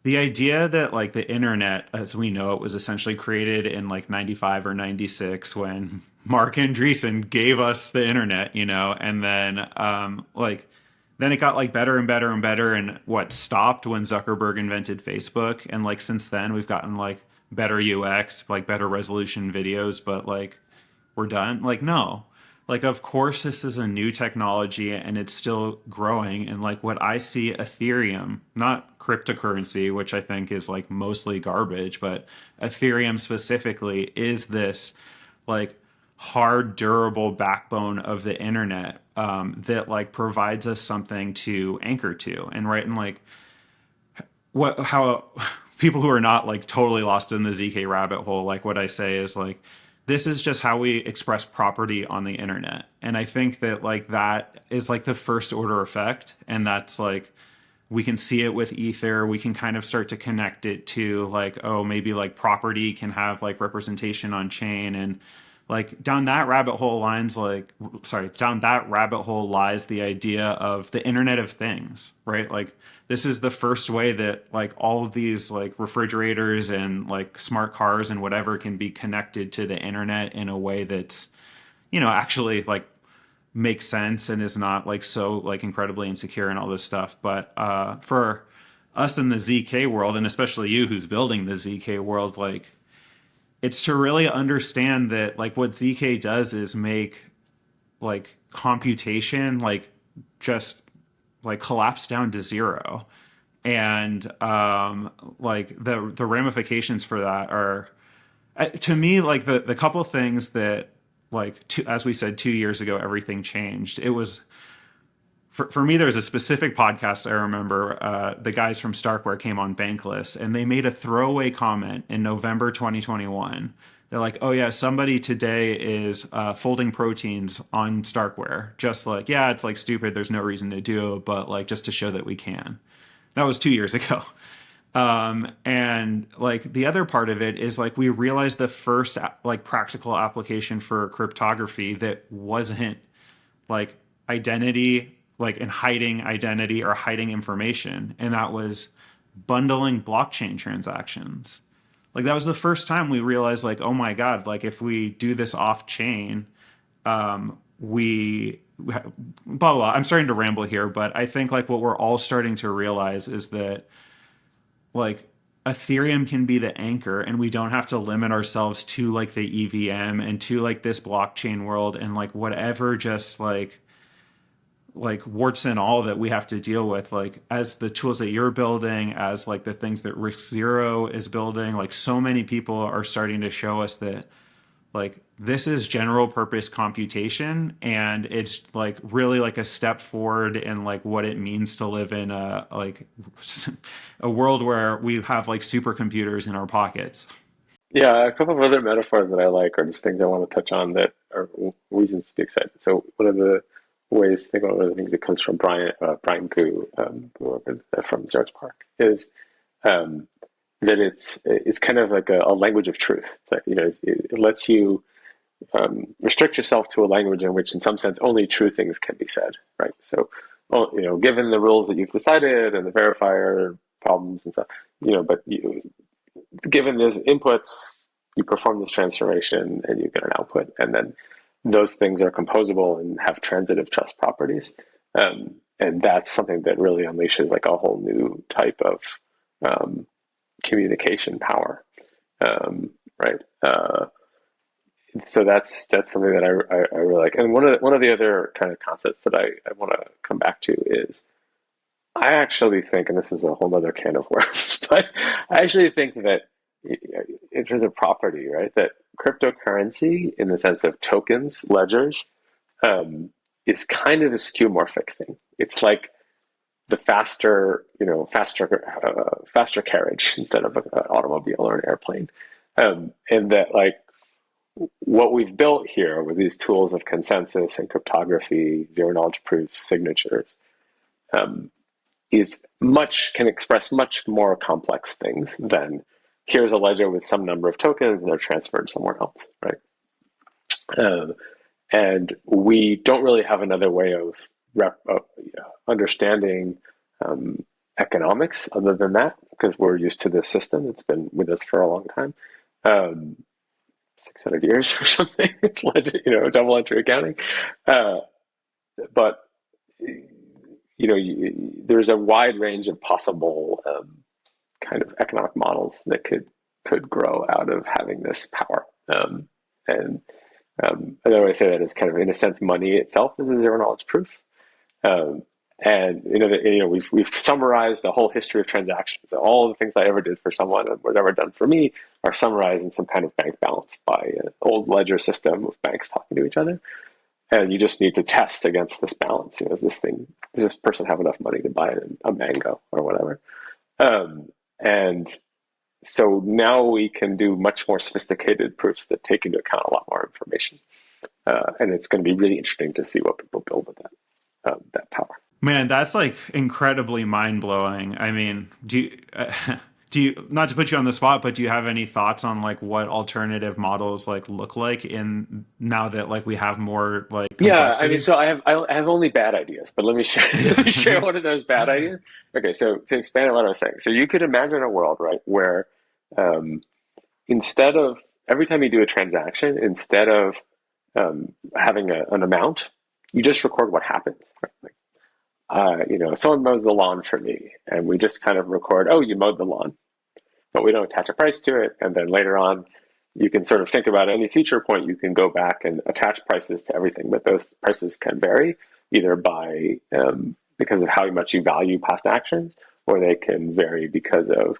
the idea that the internet as we know it was essentially created in 95 or 96 when Mark Andreessen gave us the internet, and then then it got better and better and better, and what stopped when Zuckerberg invented Facebook, and since then we've gotten better UX, better resolution videos, but we're done. No. Of course this is a new technology and it's still growing, and what I see Ethereum, not cryptocurrency, which I think is mostly garbage, but Ethereum specifically is this hard, durable backbone of the internet that provides us something to anchor to. And how people who are not totally lost in the ZK rabbit hole, what I say is this is just how we express property on the internet. And I think that that is the first order effect, and that's we can see it with Ether. We can kind of start to connect it to maybe property can have representation on chain, and like down that rabbit hole lines like sorry down that rabbit hole lies the idea of the Internet of Things, right? Like this is the first way that like all of these like refrigerators and like smart cars and whatever can be connected to the internet in a way that's, actually like makes sense and is not like so like incredibly insecure and all this stuff. But for us in the ZK world, and especially you who's building the ZK world, like it's to really understand that like what ZK does is make like computation like just like collapse down to zero. And like the ramifications for that are to me like the couple things that like as we said 2 years ago everything changed. It was for me, there was a specific podcast I remember. The guys from Starkware came on Bankless, and they made a throwaway comment in November 2021. They're like, "Oh yeah, somebody today is folding proteins on Starkware." Just like, yeah, it's like stupid. There's no reason to do it, but like just to show that we can. That was 2 years ago. And like the other part of it is like we realized the first like practical application for cryptography that wasn't like identity, like in hiding identity or hiding information, and that was bundling blockchain transactions. Like that was the first time we realized, like, oh my god, like if we do this off chain, we blah, blah blah. I'm starting to ramble here, but I think like what we're all starting to realize is that like Ethereum can be the anchor, and we don't have to limit ourselves to like the EVM and to like this blockchain world and like whatever just like warts and all that we have to deal with, like as the tools that you're building, as like the things that Risk Zero is building. Like so many people are starting to show us that like this is general purpose computation, and it's like really like a step forward in like what it means to live in a like a world where we have like supercomputers in our pockets. Yeah, a couple of other metaphors that I like, or just things I want to touch on that are reasons to be excited. So one of the ways to think about one of the things that comes from Brian Koo, from George Park, is um, that it's kind of like a language of truth. It's like, it lets you restrict yourself to a language in which, in some sense, only true things can be said, right? So, well, given the rules that you've decided and the verifier problems and stuff, but given those inputs, you perform this transformation and you get an output, and then those things are composable and have transitive trust properties. And that's something that really unleashes like a whole new type of um, communication power, right? So that's something that I really like. And one of the other kind of concepts that I want to come back to is I actually think, and this is a whole other can of worms, but I actually think that in terms of property, right, that cryptocurrency, in the sense of tokens, ledgers, um, is kind of a skeuomorphic thing. It's like the faster carriage instead of an automobile or an airplane, and that like what we've built here with these tools of consensus and cryptography, zero knowledge proofs, signatures, um, can express much more complex things than here's a ledger with some number of tokens and they're transferred somewhere else, right? Um, and we don't really have another way of understanding um, economics other than that, because we're used to this system. It's been with us for a long time, 600 years or something. Double entry accounting. Uh, but there's a wide range of possible kind of economic models that could grow out of having this power. And Another way to say that is kind of, in a sense, money itself is a zero knowledge proof. Um, and we've summarized the whole history of transactions. All the things I ever did for someone and was ever done for me are summarized in some kind of bank balance by an old ledger system of banks talking to each other. And you just need to test against this balance. Does this person have enough money to buy a mango or whatever? And so now we can do much more sophisticated proofs that take into account a lot more information. And it's going to be really interesting to see what people build with that power. Man, that's like incredibly mind blowing. I mean, do you, not to put you on the spot, but do you have any thoughts on like what alternative models like look like in now that like we have more like Yeah, I mean, complexity? so I have only bad ideas, but let me share let me share one of those bad ideas. Okay, so to expand on what I was saying, so you could imagine a world, right, where um, instead of every time you do a transaction, instead of having an amount, you just record what happens. Right? Like, someone mows the lawn for me, and we just kind of record, oh, you mowed the lawn, but we don't attach a price to it. And then later on, you can sort of think about any future point, you can go back and attach prices to everything, but those prices can vary either by because of how much you value past actions, or they can vary because of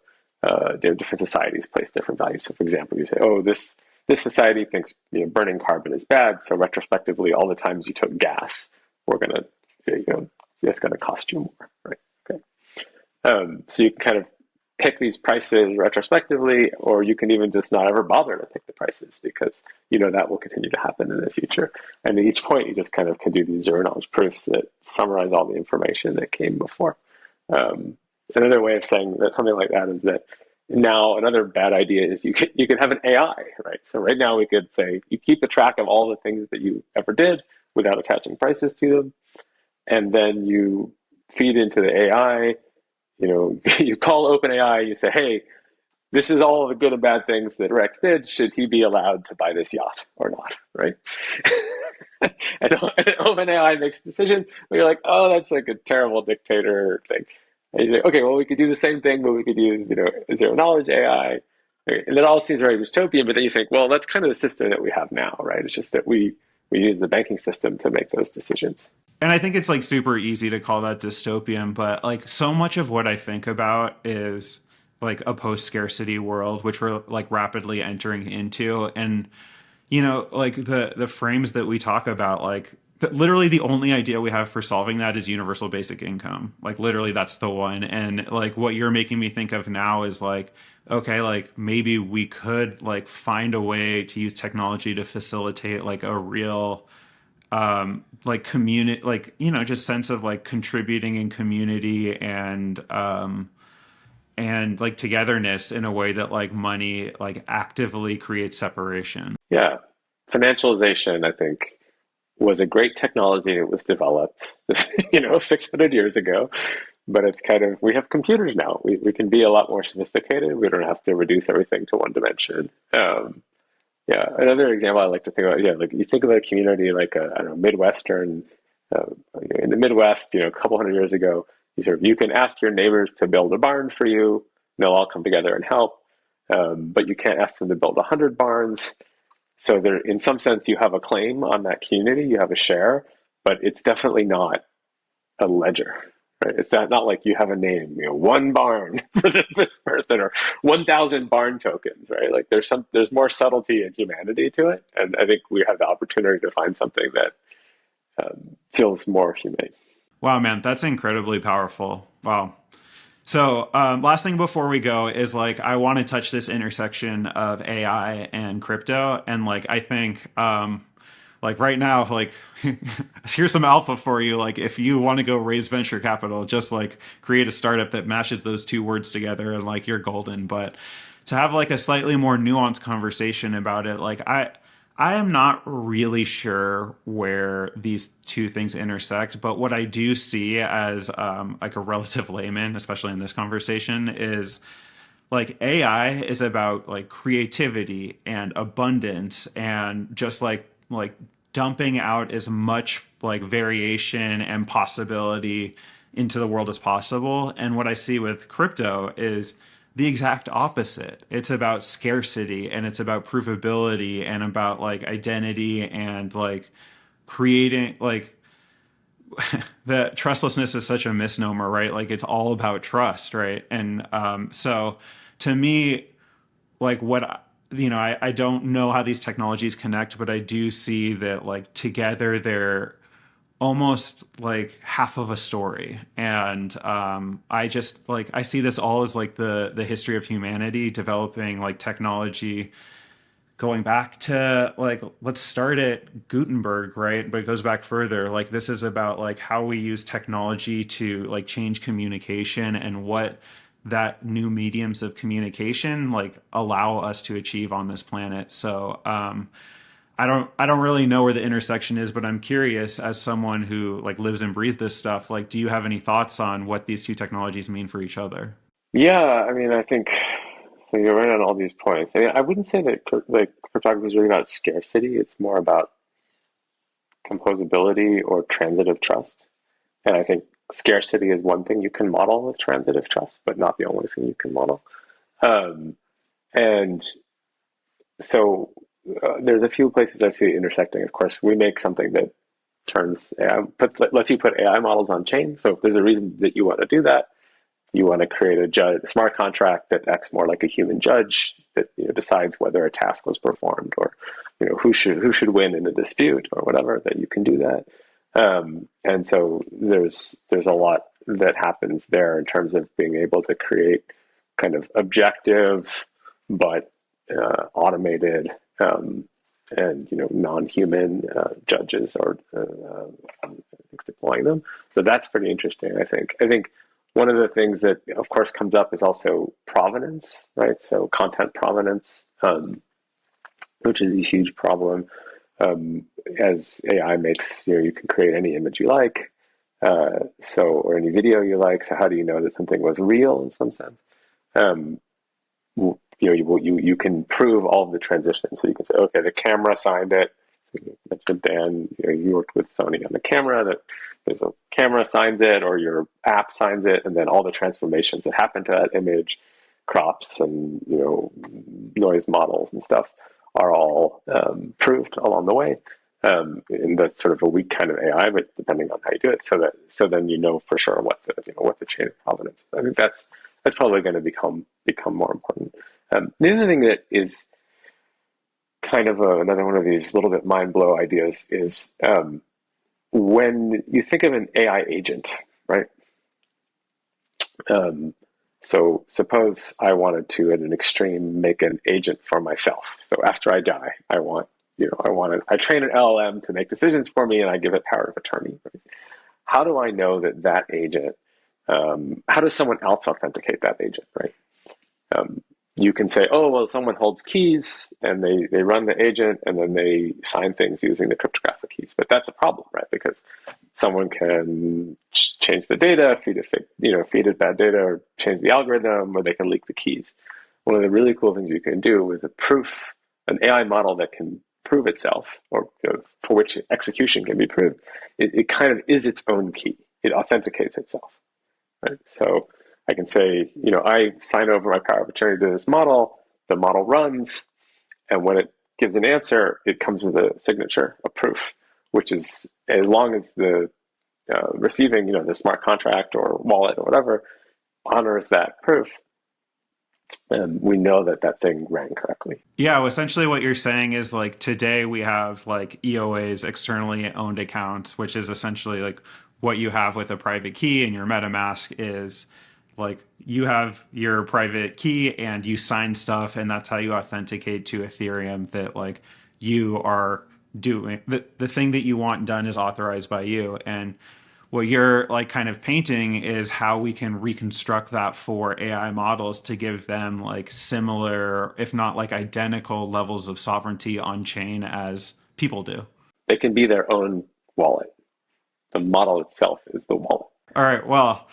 different societies place different values. So, for example, you say, "Oh, this society thinks burning carbon is bad, so retrospectively, all the times you took gas, we're gonna, it's gonna cost you more, right?" Okay. So you can kind of pick these prices retrospectively, or you can even just not ever bother to pick the prices because that will continue to happen in the future. And at each point, you just kind of can do these zero knowledge proofs that summarize all the information that came before. Um, Another way of saying that something like that is that now another bad idea is you could have an AI, right? So right now we could say you keep a track of all the things that you ever did without attaching prices to them, and then you feed into the AI, you call OpenAI, you say, hey, this is all the good and bad things that Rex did. Should he be allowed to buy this yacht or not? Right? And OpenAI makes a decision, but you're like, oh, that's like a terrible dictator thing. And you say, okay, well, we could do the same thing, but we could use, zero knowledge AI. And it all seems very dystopian, but then you think, well, that's kind of the system that we have now, right? It's just that we use the banking system to make those decisions. And I think it's like super easy to call that dystopian, but like so much of what I think about is like a post scarcity world, which we're like rapidly entering into. And, like the frames that we talk about, like literally the only idea we have for solving that is universal basic income. Like literally that's the one. And like what you're making me think of now is like, okay, like maybe we could like find a way to use technology to facilitate like a real like community, like just sense of like contributing in community and like togetherness in a way that like money like actively creates separation. Yeah. Financialization, I think, was a great technology. It was developed, 600 years ago, but it's kind of, we have computers now. We can be a lot more sophisticated. We don't have to reduce everything to one dimension. Yeah, another example I like to think about, yeah, like you think about a community like I don't know, Midwestern, uh, in the Midwest, a couple hundred years ago, you can ask your neighbors to build a barn for you, and they'll all come together and help. But you can't ask them to build 100 barns. So there, in some sense, you have a claim on that community, you have a share, but it's definitely not a ledger. Right? It's not like you have a name, one barn for this person or 1,000 barn tokens, right? Like there's more subtlety and humanity to it, and I think we have the opportunity to find something that feels more humane. Wow, man, that's incredibly powerful. Wow. So, last thing before we go is like I want to touch this intersection of AI and crypto, and like I think, like right now, like here's some alpha for you. Like if you want to go raise venture capital, just like create a startup that mashes those two words together, and like you're golden. But to have like a slightly more nuanced conversation about it, like I am not really sure where these two things intersect, but what I do see as like a relative layman, especially in this conversation, is like AI is about like creativity and abundance and just like dumping out as much like variation and possibility into the world as possible. And what I see with crypto is the exact opposite. It's about scarcity and it's about provability and about like identity and like creating like the trustlessness is such a misnomer, right? Like it's all about trust, right? And so to me, like I don't know how these technologies connect, but I do see that like together they're almost like half of a story. And I just like I see this all as like the history of humanity developing like technology going back to like let's start at Gutenberg, right? But it goes back further. Like this is about like how we use technology to like change communication and what that new mediums of communication like allow us to achieve on this planet. So I don't really know where the intersection is, but I'm curious as someone who like lives and breathes this stuff, like do you have any thoughts on what these two technologies mean for each other? Yeah, I mean, I think so. You're right on all these points. I mean, I wouldn't say that like cryptography is really about scarcity. It's more about composability or transitive trust. And I think scarcity is one thing you can model with transitive trust, but not the only thing you can model. Um, and so there's a few places I see it intersecting. Of course, we make something that turns AI, lets you put AI models on chain. So if there's a reason that you want to do that, you want to create a smart contract that acts more like a human judge that decides whether a task was performed or who should win in a dispute or whatever. That you can do that, and so there's a lot that happens there in terms of being able to create kind of objective but automated and non-human judges or deploying them. So that's pretty interesting. I think one of the things that of course comes up is also provenance, right? So content provenance, which is a huge problem. As AI makes, you can create any image you like, or any video you like. So how do you know that something was real in some sense? Um, you can prove all of the transitions. So you can say, okay, the camera signed it. So you mentioned Dan, you worked with Sony on the camera. That there's a camera signs it, or your app signs it, and then all the transformations that happen to that image, crops and noise models and stuff, are all proved along the way. And that's sort of a weak kind of AI, but depending on how you do it, so then for sure what the chain of provenance is. I think that's probably going to become more important. The other thing that is kind of another one of these little bit mind blow ideas is when you think of an AI agent, right? So suppose I wanted to, at an extreme, make an agent for myself. So after I die, I train an LLM to make decisions for me, and I give it power of attorney. Right? How do I know that agent? How does someone else authenticate that agent? Right? You can say, oh, well, someone holds keys and they run the agent and then they sign things using the cryptographic keys. But that's a problem, right? Because someone can change the data, feed it bad data, or change the algorithm, or they can leak the keys. One of the really cool things you can do with an AI model that can prove itself, or for which execution can be proved, it kind of is its own key. It authenticates itself. Right? So I can say, I sign over my power of attorney to this model, the model runs, and when it gives an answer, it comes with a signature, a proof, which is, as long as the receiving, the smart contract or wallet or whatever, honors that proof, and we know that thing ran correctly. Yeah, well, essentially what you're saying is like today we have like EOAs, externally owned accounts, which is essentially like what you have with a private key, and your MetaMask is like you have your private key and you sign stuff, and that's how you authenticate to Ethereum that like you are doing the thing that you want done is authorized by you. And what you're like kind of painting is how we can reconstruct that for AI models to give them like similar, if not like identical levels of sovereignty on chain as people do. They can be their own wallet. The model itself is the wallet. All right. Well,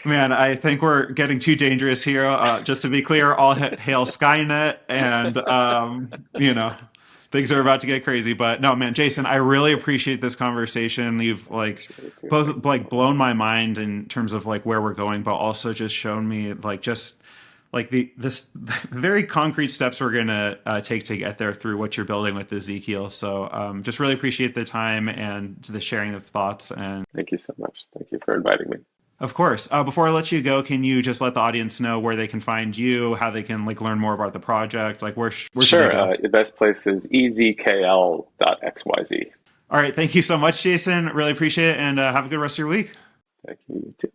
man, I think we're getting too dangerous here. Just to be clear, all hail Skynet, and things are about to get crazy. But no, man, Jason, I really appreciate this conversation. You've like both like blown my mind in terms of like where we're going, but also just shown me like just like the very concrete steps we're gonna take to get there through what you're building with EZKL. So just really appreciate the time and the sharing of thoughts. And Thank you so much. Thank you for inviting me. of course, before I let you go, can you just let the audience know where they can find you, how they can like learn more about the project, like where should they Sure. go? The best place is ezkl.xyz. All right, thank you so much, Jason. Really appreciate it, and have a good rest of your week. Thank you. You too.